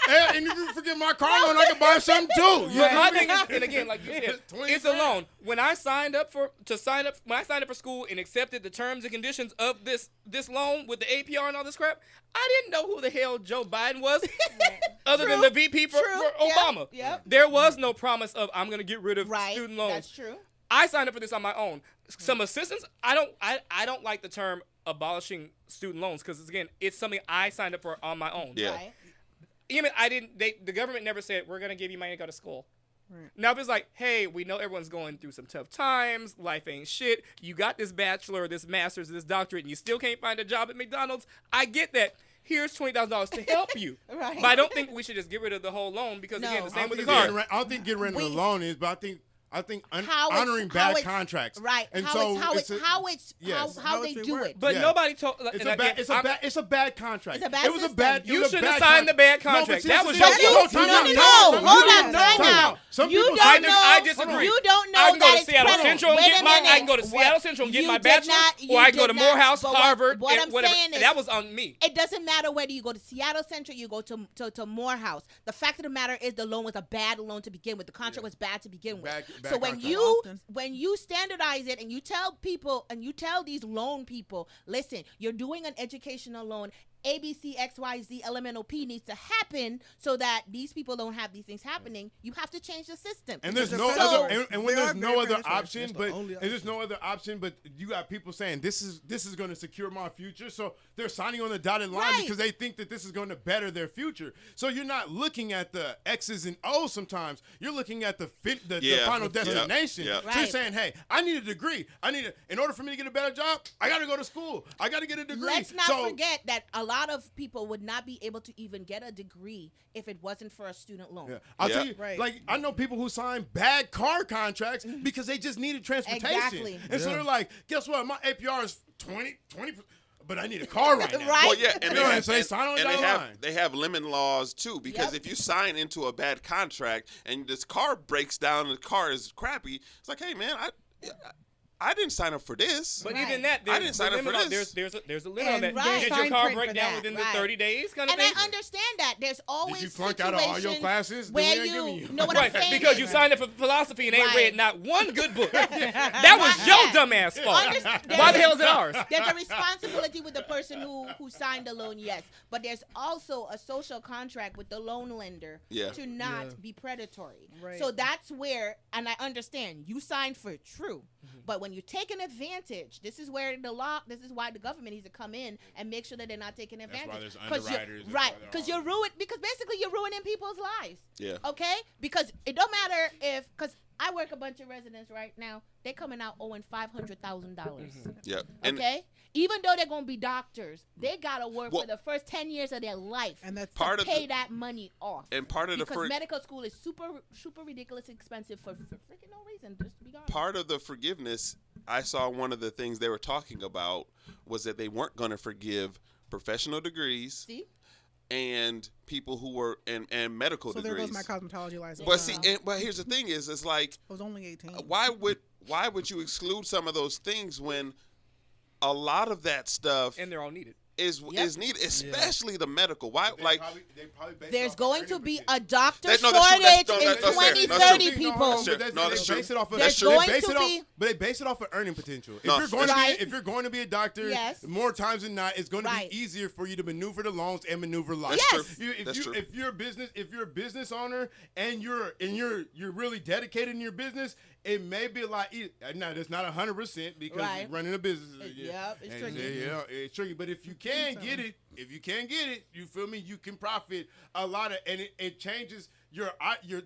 And if you forget my car loan, I can buy something too. But my thing is, and again, like you said, it's a loan. When I signed up for school and accepted the terms and conditions of this loan with the APR and all this crap, I didn't know who the hell Joe Biden was, other than the VP for Obama. Yep. There was no promise of I'm going to get rid of student loans. That's true. I signed up for this on my own. Some assistance. I don't like the term abolishing student loans because again, it's something I signed up for on my own. Yeah. Right. Even the government never said we're gonna give you money to go to school. Now if it's like, hey, we know everyone's going through some tough times, life ain't shit. You got this bachelor, this master's, this doctorate, and you still can't find a job at McDonald's. I get that. Here's $20,000 to help you. Right. But I don't think we should just get rid of the whole loan because again, the same with the car. I don't think getting rid of the loan is, but I think How honoring it's- bad how it's- contracts. Right. And how so it's how they do it. But Yeah. nobody told. It's a bad contract. It's a bad It was a system. bad. You shouldn't have signed the bad contract. That was your No, fault. hold on, time out. Some You people don't say know. I disagree. You don't know I can go that to it's Seattle prevalent. Central and Wait get a my. I minute. can go to Seattle Central and get You my did bachelor, not- or I can go did to not- Morehouse, but what- Harvard, what and I'm whatever. saying is- That was on me. It doesn't matter whether you go to Seattle Central, you go to Morehouse. The fact of the matter is, the loan was a bad loan to begin with. The contract was bad to begin with. Bad So when contract. you standardize it and you tell people and you tell these loan people, listen, you're doing an educational loan. ABC, XYZ, LMNOP needs to happen so that these people don't have these things happening. You have to change the system. And there's So- no other, and when They are there's no very, other very different. option, That's the but only and there's no other option, but you got people saying this is going to secure my future, so they're signing on the dotted line Right. because they think that this is going to better their future. So you're not looking at the X's and O's. Sometimes you're looking at the final destination. Yeah. So you're Right. saying, hey, I need a degree. In order for me to get a better job, I got to go to school. I got to get a degree. Let's not So- forget that a lot of people would not be able to even get a degree if it wasn't for a student loan. Yeah. I'll tell you, Right. like, I know people who sign bad car contracts because they just needed transportation. Exactly. And so they're like, guess what? My APR is 20, but I need a car right now. Right. Well, yeah, and You know what I'm saying? Sign on the dotted line. they have limit laws too, because Yep. if you sign into a bad contract and this car breaks down, the car is crappy. It's like, hey man, I didn't sign up for this. But Right. even that, I didn't sign up for limit this. there's a limit on And that. right. Did your fine car print break for down that. within the Right. 30 days kind of And thing? I understand that. There's always you flunk out of all your situations classes? Then where we ain't giving you you. know what Right, I'm saying? because is- you signed up for philosophy and ain't Right. read not one good book. That was your dumbass fault. Why the hell is it ours? There's a responsibility with the person who signed the loan, yes. But there's also a social contract with the loan lender Yeah. to not be predatory. Right. So that's where, and I understand, you signed for true. But when you take an advantage, this is where this is why the government needs to come in and make sure that they're not taking advantage. why there's 'Cause you're- underwriters, that's Right. why they're Because all- because basically you're ruining people's lives. Yeah. Okay? Because it don't matter because I work a bunch of residents right now. They're coming out owing $500,000. Yep. And Okay? Even though they're going to be doctors, they got to work Well- for the first 10 years of their life And that's part to of pay the, that money off. and part of the Because medical school is super ridiculous expensive for freaking no reason. Just to be honest. part of the forgiveness I saw one of the things they were talking about was that they weren't going to forgive professional degrees. See? And people who were and medical So degrees. there goes my cosmetology license. But see, but here's the thing: it's like I was only 18. why would you exclude some of those things when a lot of that stuff And they're all needed. is needed, especially the medical. Why They probably base it There's off of going earning to be potential. a doctor That- no, that's true. shortage That's- in that's fair. 2030, That's true. people. That's true. No, that's true. Base it off of, There's they going base to it off, be- but they base it off of earning potential. No, If you're Right. going to be a doctor, Yes. more times than not, it's going to Right. be easier for you to maneuver the loans and maneuver life. That's Yes. true. That's true. If you're a business owner and you're really dedicated in your business, it may be a lot easier. Now, that's not 100% because Right. running a business. Yep, it's and, tricky. Yeah, it's tricky. But if you can get it, you feel me? You can profit a lot of, and it changes your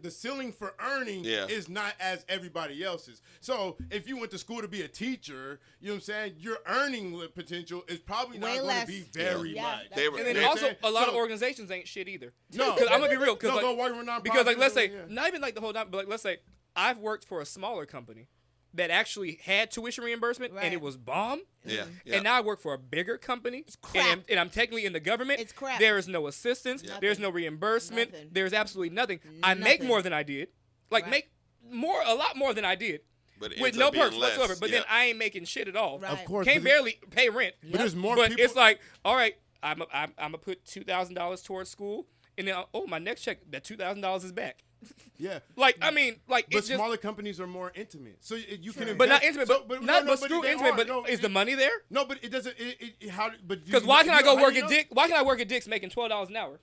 the ceiling for earning is not as everybody else's. So if you went to school to be a teacher, you know what I'm saying, your earning potential is probably Way not going less. to be very Yeah, much. that's They were- And then You know what also, I'm a lot of saying? organizations ain't shit either. No. Because I'm gonna be real. Because No, go work with nonprofits, because like let's say yeah. not even like the whole but like let's say I've worked for a smaller company that actually had tuition reimbursement and it Right. was bomb. Yeah. And now I work for a bigger company. crap. And I'm technically in the government. It's crap. There is no assistance. Nothing. There's no reimbursement. Nothing. There's absolutely nothing. I make Nothing. more than I did. Like Right. make a lot more than I did. But it With ends no up being perks less. whatsoever. But then Yeah. I ain't making shit at all. Right. Of course. Can't but barely pay rent. But there's more But people. it's like, all right, I'm gonna put $2,000 towards school, and then my next check, that $2,000 is back. Yeah. Like I mean, like But it's just, smaller companies are more intimate, so you can. but not invest- intimate. so- But no, not no, but screw they intimate. are. But No, is the money there? No, but it doesn't. How? But Because why can I go work at at Dick? Why can I work at Dick's making $12 an hour?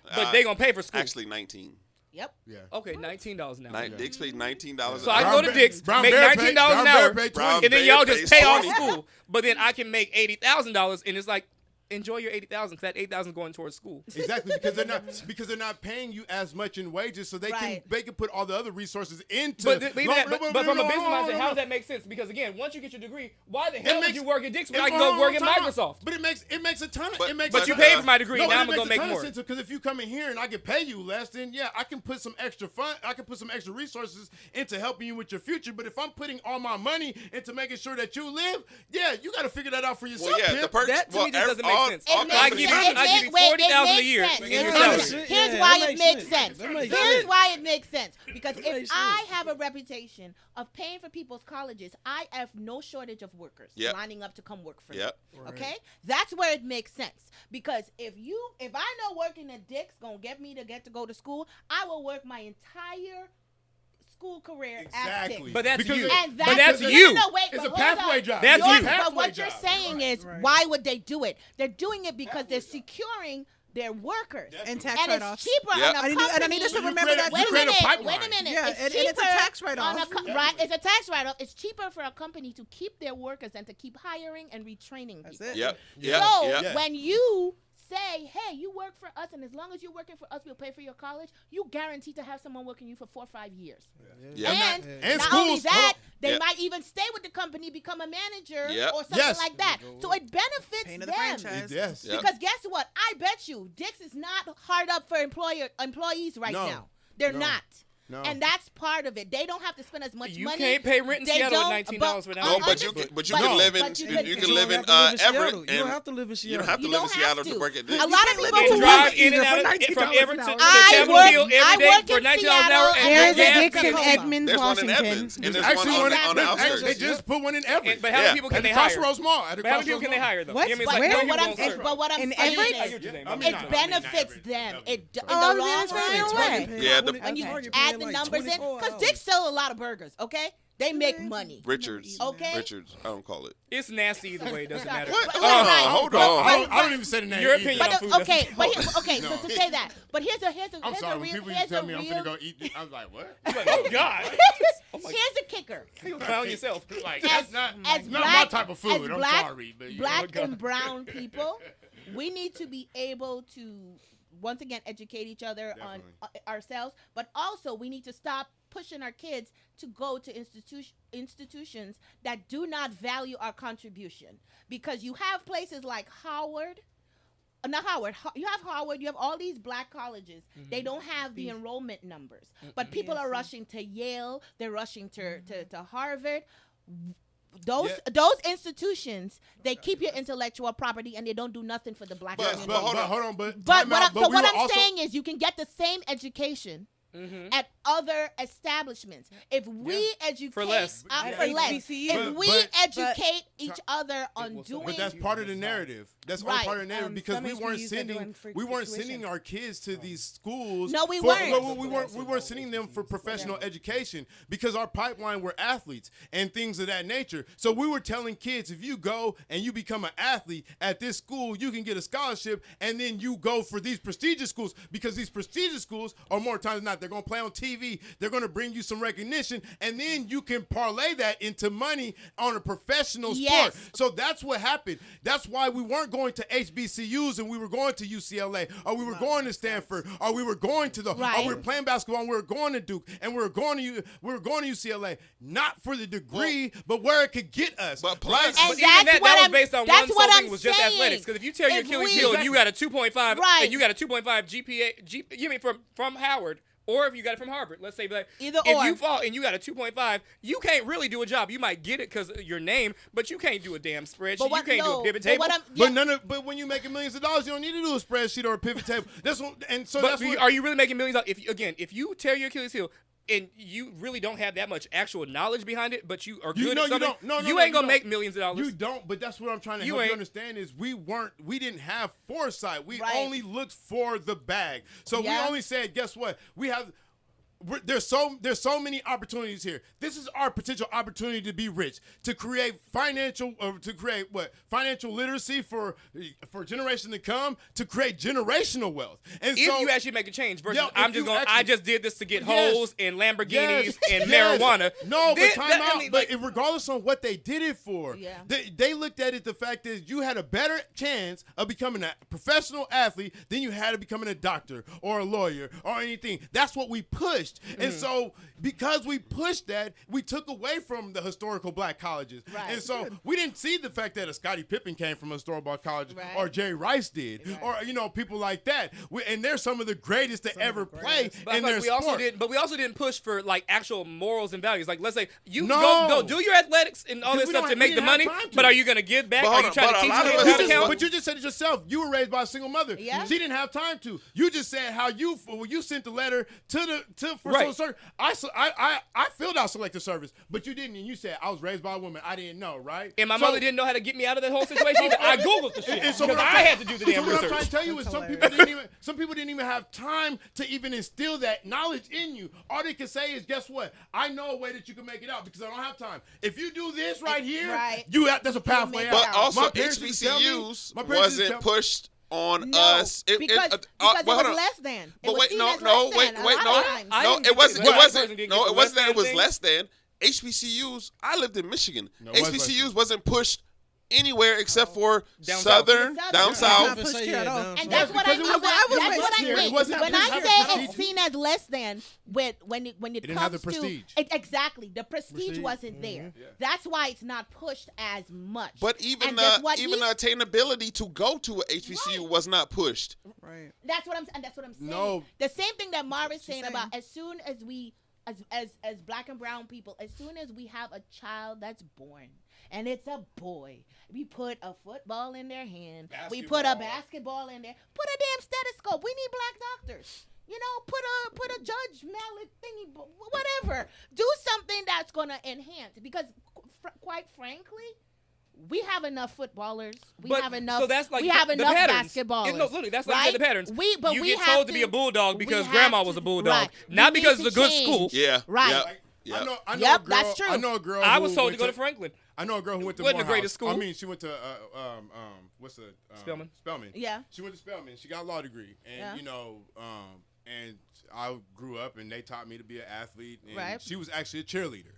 But Uh, they gonna pay for school. Actually, 19. Yep. Yeah. Okay, $19 an hour. Dick's paid $19. So I Brown go to Bear- Dick's, Brown make Bear $19 paid- an Brown hour, Bear paid Brown 20. and then Bear y'all pays just pay off 20. school. But then I can make $80,000, and it's like, enjoy your $80,000 because that $8,000 going towards school. Exactly, because they're not paying you as much in wages, so they Right. can put all the other resources into. But even that, No, but from a business no, mindset, no, how no. does that make sense? Because again, once you get your degree, why the hell would makes- you work at Dick's when It- I can hold go on, work at time out. Microsoft? But it makes a ton of. But- It makes But a you ton paid of- for my degree, No, now but I'm it gonna makes a make ton of more. sense, because if you come in here and I can pay you less, then yeah, I can put some extra fun. I can put some extra resources into helping you with your future. But if I'm putting all my money into making sure that you live, yeah, you got to figure that out for yourself. Well, yeah, pimp. the perks. That to me just doesn't make sense. all It makes companies- sense. I give you $40,000 a year It in makes your sense. salary. Here's Yeah, why that it makes makes sense. sense. That makes Here's sense. why it makes sense. Because That if makes I sense. have a reputation of paying for people's colleges, I have no shortage of workers Yep. lining up to come work for Yep. me. Okay? That's where it makes sense. Because if I know working at Dick's gonna get me to get to go to school, I will work my entire school career at Exactly. Dick's. But that's Because you. it- And But that's no, you. No, wait, It's but a hold pathway on. job. That's You're- you. But Pathway what you're job. saying is, Right. why would they do it? They're doing it because they're securing their workers. And tax And wráite-offs. it's cheaper Yep. on a And company. I need us to You remember create a- that. you Wait a create minute. pipeline. Wait a minute. Yeah, it's and cheaper it's a tax write-off. on right? It's a tax write-off. It's cheaper for a company to keep their workers than to keep hiring and retraining people. That's it. Yep. So Yep. Yep. when you say, "Hey, you work for us, and as long as you're working for us, we'll pay for your college," you guarantee to have someone working you for 4 or 5 years. Yep. And, And not only schools- that, they Yep. might even stay with the company, become a manager Yep. or something Yes. like that. So it benefits Paying to them. the franchise. Yes. Yep. Because guess what? I bet you Dick's is not hard up for employees right No. now. They're No. not. No. And that's part of it. They don't have to spend as much You money. can't pay rent in They Seattle with don't, $19 for but- an No, hour. but you But can live in but you you can- can you live in don't have to live in Everett. Seattle. You don't have to live in You Seattle. don't have to You live in don't have Seattle to work at A Dick's. lot of people And who drive work in and either out for of- from $19 Everett an to hour. Chapel I Hill work every day in for $19 an Seattle hour. and And There's gas a Dick's in Tacoma. Edmonds, There's one in Washington. Evans, and There's there's actually one one on the outskirts. They just put one in Everett. But how many Yeah. people At can the they hire? Crossroads Mall. At the But how many people Crossroads can they Mall. hire though? What? You know Where? what I mean? It's like, But no, what you won't serve. In saying Everett? is, I get what you're saying. it benefits them. In the Oh, long yeah, it's run, right away. Yeah, when you Okay. add the numbers in, because Dick's sell a lot of burgers, okay? They make money. Richards. Okay. Richards. I don't call it. It's nasty either way. It doesn't matter. What? But- Oh, right. hold But- on. I don't even say the name. Your either. opinion But on food okay, doesn't but count. okay, so to say that, but here's a I'm sorry. When real, people here's used to a tell me I'm real, finna go eat this, I was like, what? Like, oh God. here's a kicker. You clown yourself. Like, As- that's not as not black- my type of food. as I'm black- sorry, but Black and brown people, we need to be able to once again educate each other on ourselves, but also we need to stop pushing our kids to go to institutions that do not value our contribution, because you have places like Howard. Not Howard. You have Howard. You have all these black colleges. They don't have the enrollment numbers, but people are rushing to Yale. They're rushing to Harvard. those institutions, they keep your intellectual property and they don't do nothing for the black community. But hold on. But what I'm saying is, you can get the same education at other establishments if we educate for less. If we educate each other on doing. But that's part of the narrative. That's all part of the narrative because we weren't sending our kids to these schools. No, we weren't. We weren't sending them for professional education because our pipeline were athletes and things of that nature. So we were telling kids, if you go and you become an athlete at this school, you can get a scholarship, and then you go for these prestigious schools because these prestigious schools are more times than not, they're going to play on TV, they're going to bring you some recognition, and then you can parlay that into money on a professional sport. So that's what happened. That's why we weren't going to HBCUs and we were going to UCLA, or we were going to Stanford, or we were going to or we were playing basketball and we were going to Duke, and we were going to UCLA, not for the degree, but where it could get us. But plus, but even that was based on one something was just athletics. Because if you tear your Achilles heel and you got a 2.5 and you got a 2.5 GPA, you mean from Howard, or if you got it from Harvard, let's say that if you fall and you got a 2.5, you can't really do a job. You might get it because of your name, but you can't do a damn spreadsheet. You can't do a pivot table. But when you're making millions of dollars, you don't need to do a spreadsheet or a pivot table. Are you really making millions of dollars? If you tear your Achilles heel and you really don't have that much actual knowledge behind it, but you are good at something, you ain't gonna make millions of dollars. You don't, but that's what I'm trying to help you understand is we didn't have foresight. We only looked for the bag. So we only said, guess what? There's so many opportunities here. This is our potential opportunity to be rich, to create financial literacy for generations to come, to create generational wealth. And if you actually make a change versus I just did this to get hoes and Lamborghinis and marijuana. No, but time out. But regardless on what they did it for, they looked at it the fact that you had a better chance of becoming a professional athlete than you had of becoming a doctor or a lawyer or anything. That's what we pushed. And so because we pushed that, we took away from the historical black colleges. And so we didn't see the fact that a Scottie Pippen came from a historical black college or Jerry Rice did or people like that. And they're some of the greatest to ever play in their sport. We also didn't push for like actual morals and values. Like let's say you go do your athletics and all this stuff to make the money, but are you going to give back? Are you trying to teach them how to count? But you just said it yourself. You were raised by a single mother. She didn't have time to. You just said how you sent the letter for social service. I filled out selective service, but you didn't, and you said I was raised by a woman. I didn't know, right? And my mother didn't know how to get me out of that whole situation either. I googled the shit because I had to do the damn research. What I'm trying to tell you is some people didn't even have time to even instill that knowledge in you. All they can say is, guess what? I know a way that you can make it out because I don't have time. If you do this right here, that's a pathway out. But also HBCUs wasn't pushed on us because it was less than. But wait, no, it wasn't. It wasn't that it was less than. HBCUs. I lived in Michigan. HBCUs wasn't pushed anywhere except for down south. And that's what I mean. When I say it's seen as less than, when it comes to exactly the prestige wasn't there. That's why it's not pushed as much. But even the attainability to go to a HBCU was not pushed. Right. That's what I'm saying. No. The same thing that Marvin's saying about as soon as we as black and brown people, as soon as we have a child that's born and it's a boy, we put a football in their hand, we put a basketball in there, put a damn stethoscope. We need black doctors. Put a Judge Mallet thingy, whatever. Do something that's gonna enhance, because quite frankly, we have enough footballers. We have enough basketballers. Literally, that's like the patterns. We get told to be a bulldog because grandma was a bulldog, not because it's a good school. Yeah, right. Yeah. I know a girl, that's true. I know a girl. I was told to go to Franklin. I know a girl who went to Wasn't the greatest school. I mean, she went to Spelman. Yeah. She went to Spelman. She got a law degree, and and I grew up, and they taught me to be an athlete. And she was actually a cheerleader.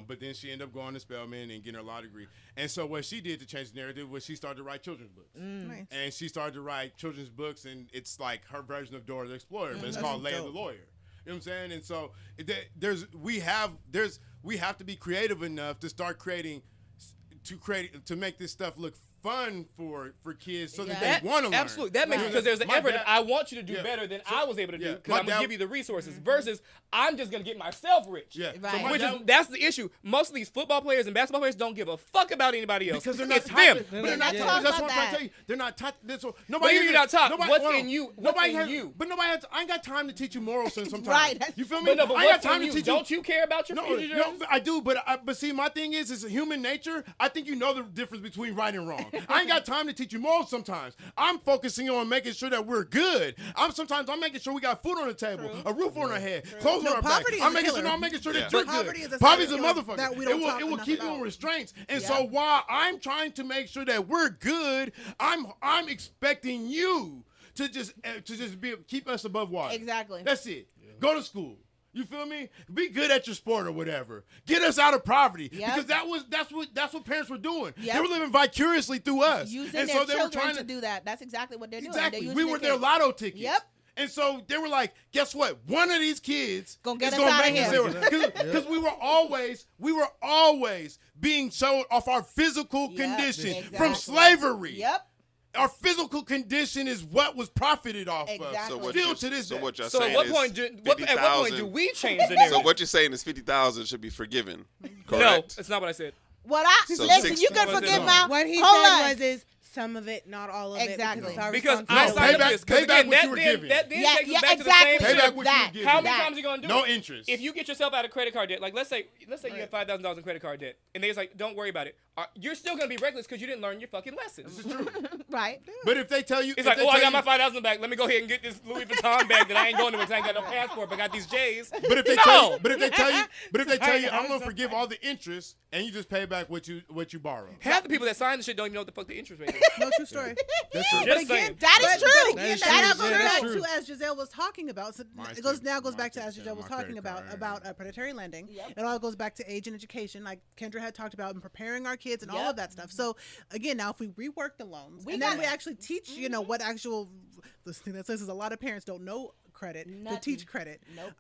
But then she ended up going to Spelman and getting her law degree. And so what she did to change the narrative was she started to write children's books. Nice. And she started to write children's books, and it's like her version of Dora the Explorer, but it's called Leia the Lawyer. You know what I'm saying? And so we have to be creative enough to start to make this stuff look fun for kids so that Yeah. they want to learn. Absolutely. That makes Right. because there's an My effort. dad- I want you to do Yeah. better than So- I was able to do yeah. because My I'm going dad- to give you the resources versus I'm just going to get myself rich. Yeah. Right. my Which dad- is that's the issue. Most of these football players and basketball players don't give a fuck about anybody else. because they're not it's taught. them. But they're not Let's taught. talk That's about what I'm trying to that. tell you. They're not taught. Nobody. But you're has- not taught. Nobody, What's hold in on. you? What's Nobody in has. you? But nobody has. I ain't got time to teach you moral sense sometimes. Right. You feel me? But no, but I ain't what's got time in to you? teach you. Don't you care about your No, future? no, I do, but see, my thing is human nature. I think you know the difference between right and wrong. I ain't got time to teach you morals sometimes. I'm focusing on making sure that we're good. I'm making sure we got food on the table, a roof on our head, clothes No, on our back. poverty is I'm a making killer. sure. I'm making sure that Yeah. you're Poverty good. is a Poverty's a serial killer motherfucker. that we don't talk it will enough keep you about. in restraints. And Yeah. so while I'm trying to make sure that we're good, I'm expecting you to just keep us above water. Exactly. That's it. Go to school. You feel me? Be good at your sport or whatever. Get us out of poverty Yep. because that's what parents were doing. Yep. They were living vicariously through us, Using and their so they were children trying to do that. That's exactly what they're doing. exactly. They're We using were their their kids. lotto tickets. Yep. And so they were like, guess what? One of these kids Gonna get is us gonna outta make us here. because we were always being showed off our physical Yep, condition exactly. from slavery. Yep. Our physical condition is what was profited off Exactly. of. So what Still you're- to this so day. what you're So saying at what is point at what point 50,000 do we change the narrative? So what you're saying is 50,000 should be forgiven. No, Correct. that's not what I said. What So listen, 60 you can was forgive it? my. What he hold said on. was some of it, not all of Exactly. it. Because Because I No, signed up payback- for this. 'Cause payback again, what that you were then giving. takes you Yeah, back to the exactly. same. Payback what you were That. giving. How many That. times are you gonna do No it? interest. If you get yourself out of credit card debt, like let's say you have $5,000 in credit card debt, and they're like, don't worry about it. You're still gonna be reckless because you didn't learn your fucking lessons. This is true. Right. But if they tell you, It's if like, they oh, I tell got you- my $5,000 back. Let me go ahead and get this Louis Vuitton bag that I ain't going to because I ain't got no passport, but I got these J's. But if they No! tell you, but if they tell you, I'm I'm gonna so forgive all the interest and you just pay back what you borrow. Half the people that sign this shit don't even know what the fuck the interest rate is. No, true story. That's true. Just again, saying. That is But true. That is that true. goes Yeah, that's back true. to as Giselle was talking about. So Mine's it goes too. now goes back to Mine's as too. Giselle was My talking credit about card. predatory lending. Yep. It all goes back to age and education, like Kendra had talked about, and preparing our kids and all Yep. of that stuff. So again, now if we rework the loans We and then got we it. actually teach, what actual this thing that says is a lot of parents don't know credit to Nothing. teach credit. Nope.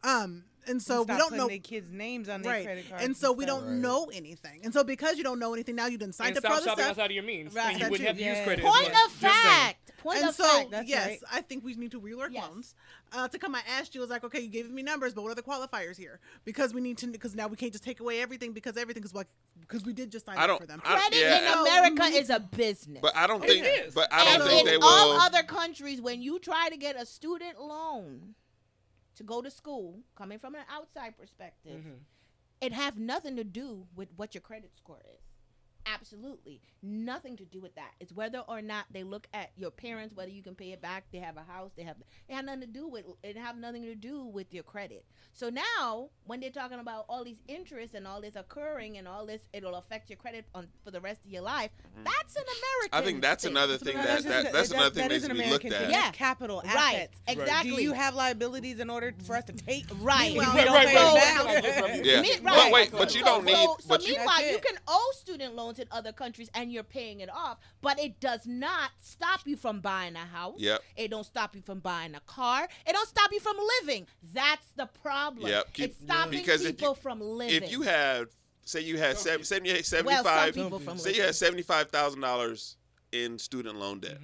And so we Stop don't putting know. their kids' names on their Right, credit cards. and so we stuff. don't know anything, and so because you don't know anything, now you done signed And up for stop all this shopping stuff. outside of your means. Right. And you That wouldn't have too. to use Yeah. credit. as Point much. of Just saying. fact. Point And of so, fact. That's yes, right. I think we need to rework Yes. loans. To come, I asked you, I was like, okay, you gave me numbers, but what are the qualifiers here? Because we need to, because now we can't just take away everything because we did just sign I up don't- for them. I- Credit yeah. in America is a business. But I don't It think. is. But I and don't think in they all will. other countries, when you try to get a student loan to go to school, coming from an outside perspective, it have nothing to do with what your credit score is. Absolutely nothing to do with that. It's whether or not they look at your parents, whether you can pay it back. They have a house. It have nothing to do with. It have nothing to do with your credit. So now, when they're talking about all these interests and all this occurring and all this, it'll affect your credit for the rest of your life. That's an American. I think that's thing. another thing That's that's another thing that needs is to an be American looked thing. at. Yeah. That's capital Right. assets. Exactly. Do you have liabilities in order for us to take? Right. Meanwhile, Right, we don't right, pay right. it back. Yeah. Me- But right. wait, but you don't need. So But you. meanwhile, That's you it. can owe student loans in other countries and you're paying it off, but it does not stop you from buying a house. Yep. It don't stop you from buying a car. It don't stop you from living. That's the problem. Yep. It's stopping Because if people you- from living. If you had, say you had well, some 75, people from say you living. had $75,000 in student loan debt.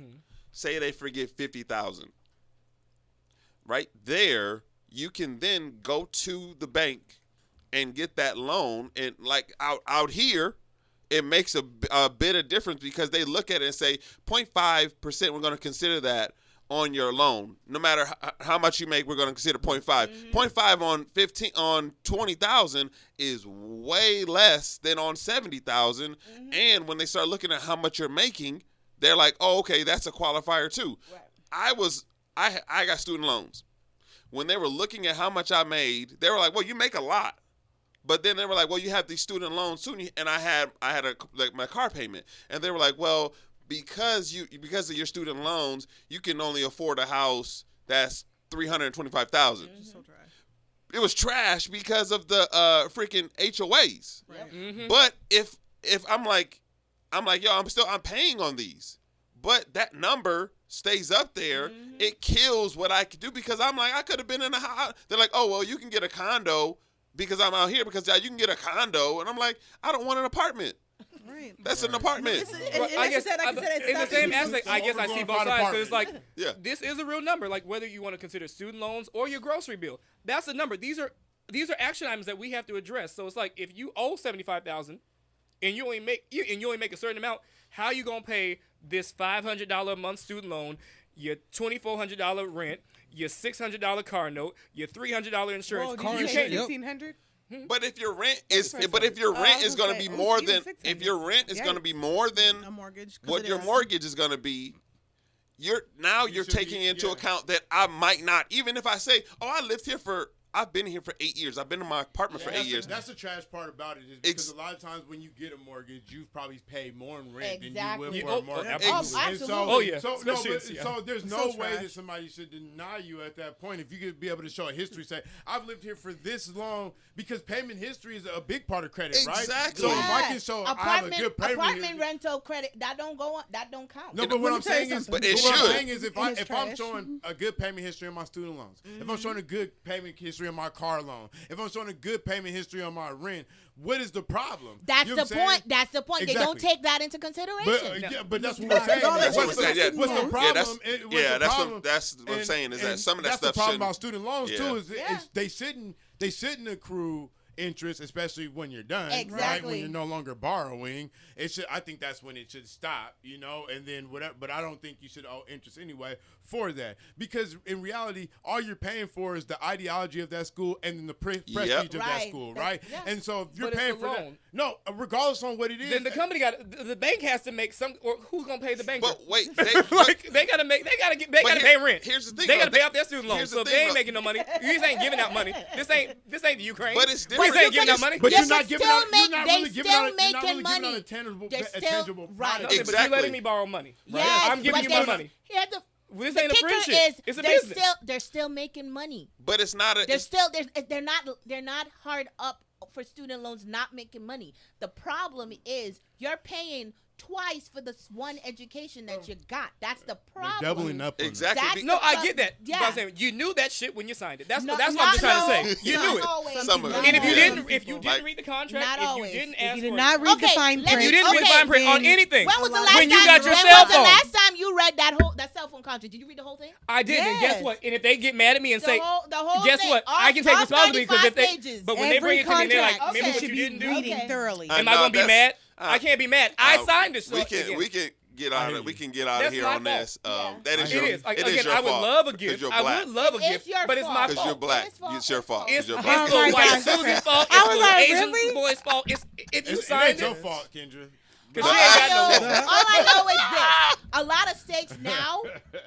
Say they forget 50,000. Right there, you can then go to the bank and get that loan. And like out here, it makes a bit of difference because they look at it and say 0.5%. We're going to consider that on your loan. No matter how much you make, we're going to consider 0.5. 0.5 on 20,000 is way less than on 70,000. And when they start looking at how much you're making, they're like, oh, okay, that's a qualifier too. Right. I got student loans. When they were looking at how much I made, they were like, well, you make a lot. But then they were like, well, you have these student loans too. And I had my car payment. And they were like, well, because of your student loans, you can only afford a house that's $325,000. So trash. It was trash because of the freaking HOAs. Right. But if I'm like, yo, I'm paying on these, but that number stays up there, it kills what I could do because I'm like, I could have been in a house. They're like, oh, well, you can get a condo because I'm out here because you can get a condo. And I'm like, I don't want an apartment. Right. That's an apartment. I guess like I said, in the same aspect, I guess I see both sides because it's like, Yeah. this is a real number. Like whether you want to consider student loans or your grocery bill, that's a number. These are action items that we have to address. So it's like if you owe $75,000 and you only make a certain amount, how you gonna pay this $500 a month student loan, your $2,400 rent, your $600 car note, your $300 insurance? Whoa, You did you can't. say 1,500? But if your rent is going to be more than if your rent is going to be more than a mortgage. what your mortgage is going to be, you're taking into account that I might not, even if I say, oh, I've been here for 8 years. I've been in my apartment for 8 years. That's the trash part about it, is because a lot of times when you get a mortgage, you've probably paid more in rent than you will for a mortgage. Absolutely. So there's no way that somebody should deny you at that point. If you could be able to show a history, say, I've lived here for this long, because payment history is a big part of credit, right? Exactly. So if I can show I have a good payment apartment history, rental credit, that don't count. No, but what I'm saying is, but it what I'm should. saying is, if I'm showing a good payment history on my student loans, if I'm showing a good payment history on my car loan, if I'm showing a good payment history on my rent, what is the problem? That's You know the what I'm point. saying? That's the point. They don't Exactly. take that into consideration. But that's what we're saying. That's what we're saying, yeah. What's the problem? That's what I'm saying is that some of that that's stuff the problem shouldn't. about student loans too. Is Yeah. they shouldn't accrue interest, especially when you're done, right? Exactly. When you're no longer borrowing, I think that's when it should stop, and then whatever. But I don't think you should owe interest anyway for that, because in reality, all you're paying for is the ideology of that school and then the prestige of that Right. school, right? Yeah. And so if you're But it's paying a for that, loan. no, regardless on what it is, Then the bank has to make some, or who's gonna pay the bank? But wait, they gotta pay rent. Here's the thing. They gotta though. pay off their student loans. Here's the So if thing, they ain't though. making no money, you just ain't giving out money. This ain't the Ukraine. But it's We different. ain't giving out money. But They you're not still giving out. make- You're not they really giving still out. You're not making really giving out money. a tangible, They're still- tangible right. product. But you're Exactly. letting me borrow money. Right? Yes, I'm giving but you my guess- money. Here's the This the ain't a kicker friendship. is It's a they're business. they're still making money. But it's not a. They're not hard up for student loans not making money. The problem is you're paying twice for this one education that you got. That's the problem. They're doubling up. On Exactly. That's No, the I pro- get that. Yeah. But I'm saying you knew that shit when you signed it. That's No, what I'm not just trying to always. say. You Not knew it. always. Some of it. And if you Yeah. didn't read the contract, Not if you always. didn't If ask you for did it, not read the Okay, fine let print, me- you didn't read the okay, fine print on then- anything. When was the last When you time? got your when cell was the phone. last time you read that cell phone contract? Did you read the whole thing? I didn't. And guess Yes. what? And if they get mad at me and The say, whole guess thing. what? I can take All responsibility because if 35 they. pages. But when they bring it to me, and they're like, contract. remember Okay. what should you be didn't do? reading Okay. thoroughly. Am No, I gonna be that's- mad? I can't be mad. I signed this. We can get out of That's here my on this. fault. That is It your. is. Like, It is again, your I would fault love a because gift. you're I black. would love a It's gift, your but it's my fault. Because you're fault. black. It's fault. It's your fault. It's Because you're it's black. little my white gosh. Susie's fault. I It's was little like, Asian really? boy's fault. If you It ain't signed your it, fault, Kendra. because All you ain't I got no. know, all I know is this: a lot of states now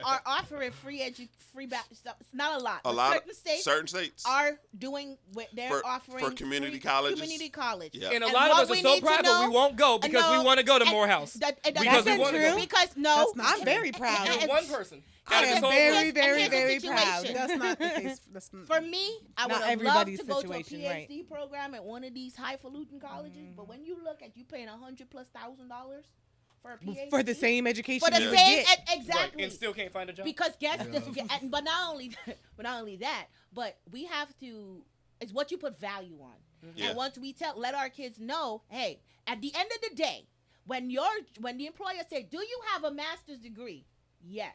are offering It's not a lot. A but lot certain states states. are doing. They're For offering community free colleges? Community college. Yeah. And a And lot of what us are we so need to proud, but know- we won't go because we No, want to go to and Morehouse. Because we wanna go. Because no, I'm very proud. and- One person. I Out of am this whole very, group. very, here's the very proud. situation. That's not the case. That's not, For me, I Not would have loved everybody's to go to a situation, PhD right. program at one of these highfalutin colleges, but when you look at you paying $100,000+ for a PhD For the same education for the you would same get. exactly, And still can't find a job. because but not only that, but we have to. It's what you put value on, Yeah. and once we let our kids know, hey, at the end of the day, when the employer say, "Do you have a master's degree?" Yes.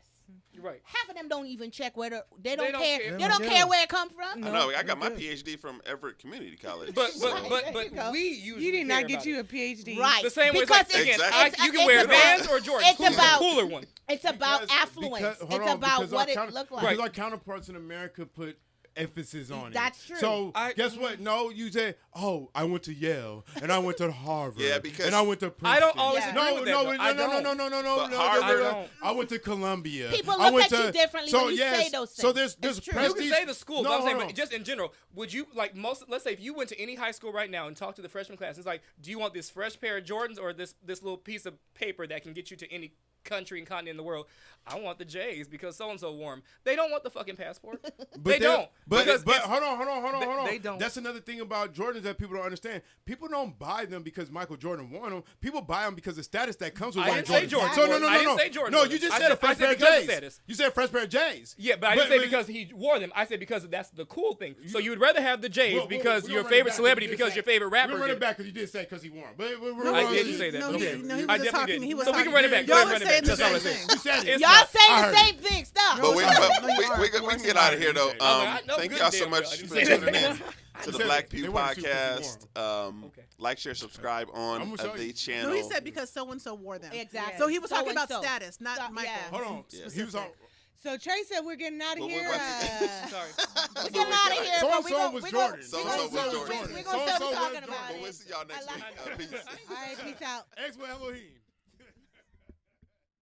You're right. Half of them don't even check whether they don't don't care. care. They don't care where it come from. I know. I got my PhD from Everett Community College. But There you go. we usually You did not care get about you it. a PhD. Right. The same way, Because it's like, again, Exactly. you can it's wear about- Vans or Jordans. it's Who's about- the cooler one? It's about affluence. It's about what it look like. Because our counterparts in America put emphasis on it. That's true. So guess what? No, you say, "Oh, I went to Yale and I went to Harvard." Yeah, because- and I went to Princeton. I don't always Yeah. agree with that. though. I don't. But no. Harvard- I don't. I went to Columbia. People I look went at you differently when you say those So things. there's It's true. You prestige. can say the school, No, but I'm saying, hold but on. just in general, would you like let's say if you went to any high school right now and talked to the freshman class, it's like, do you want this fresh pair of Jordans or this little piece of paper that can get you to any country and continent in the world. I want the J's because so and so wore 'em. They don't want the fucking passport. But They don't. But Because hold on. They don't. That's another thing about Jordans that people don't understand. People don't buy them because Michael Jordan won them. People buy them because the status that comes with I wearing didn't say Jordan. So no. I didn't say Jordan. No, you just I said a fresh pair of because of J's. status. You said fresh pair of J's. Yeah, but I didn't say because he wore them. I said because that's the cool thing. So you would rather have the J's because we're your gonna run it favorite back celebrity, you did because say- your favorite rapper. We're running did. back because you did say because he won. But I didn't say that. No, but he, okay. no, he I was just definitely talking. didn't. He was So we talking. can run it back. Y'all Go were ahead, run saying it the back. That's all I same said. thing. You said it. It's Y'all not- saying I the heard same thing. Stop. But we No, you are. can get out of here though. No, Thank good y'all so damn well. much I didn't for say tuning that. in to the said Black they Pew wanted to Podcast. Okay. Like, share, subscribe on I'ma show the you. channel. No, he said because so and so wore them. Exactly. So he was talking about So-and-so. status, not So- Michael. yeah. Hold on. He was on. So Trey said we're getting out of Well, we're here. about Sorry. We're getting out of here, but we So-and-so gon' was we Jordan. gon' So-and-so was Jordan. we gon' still So-and-so be was talking Jordan. about But we'll it. see y'all next I week. like Peace. All right, peace out. Ex with Elohim.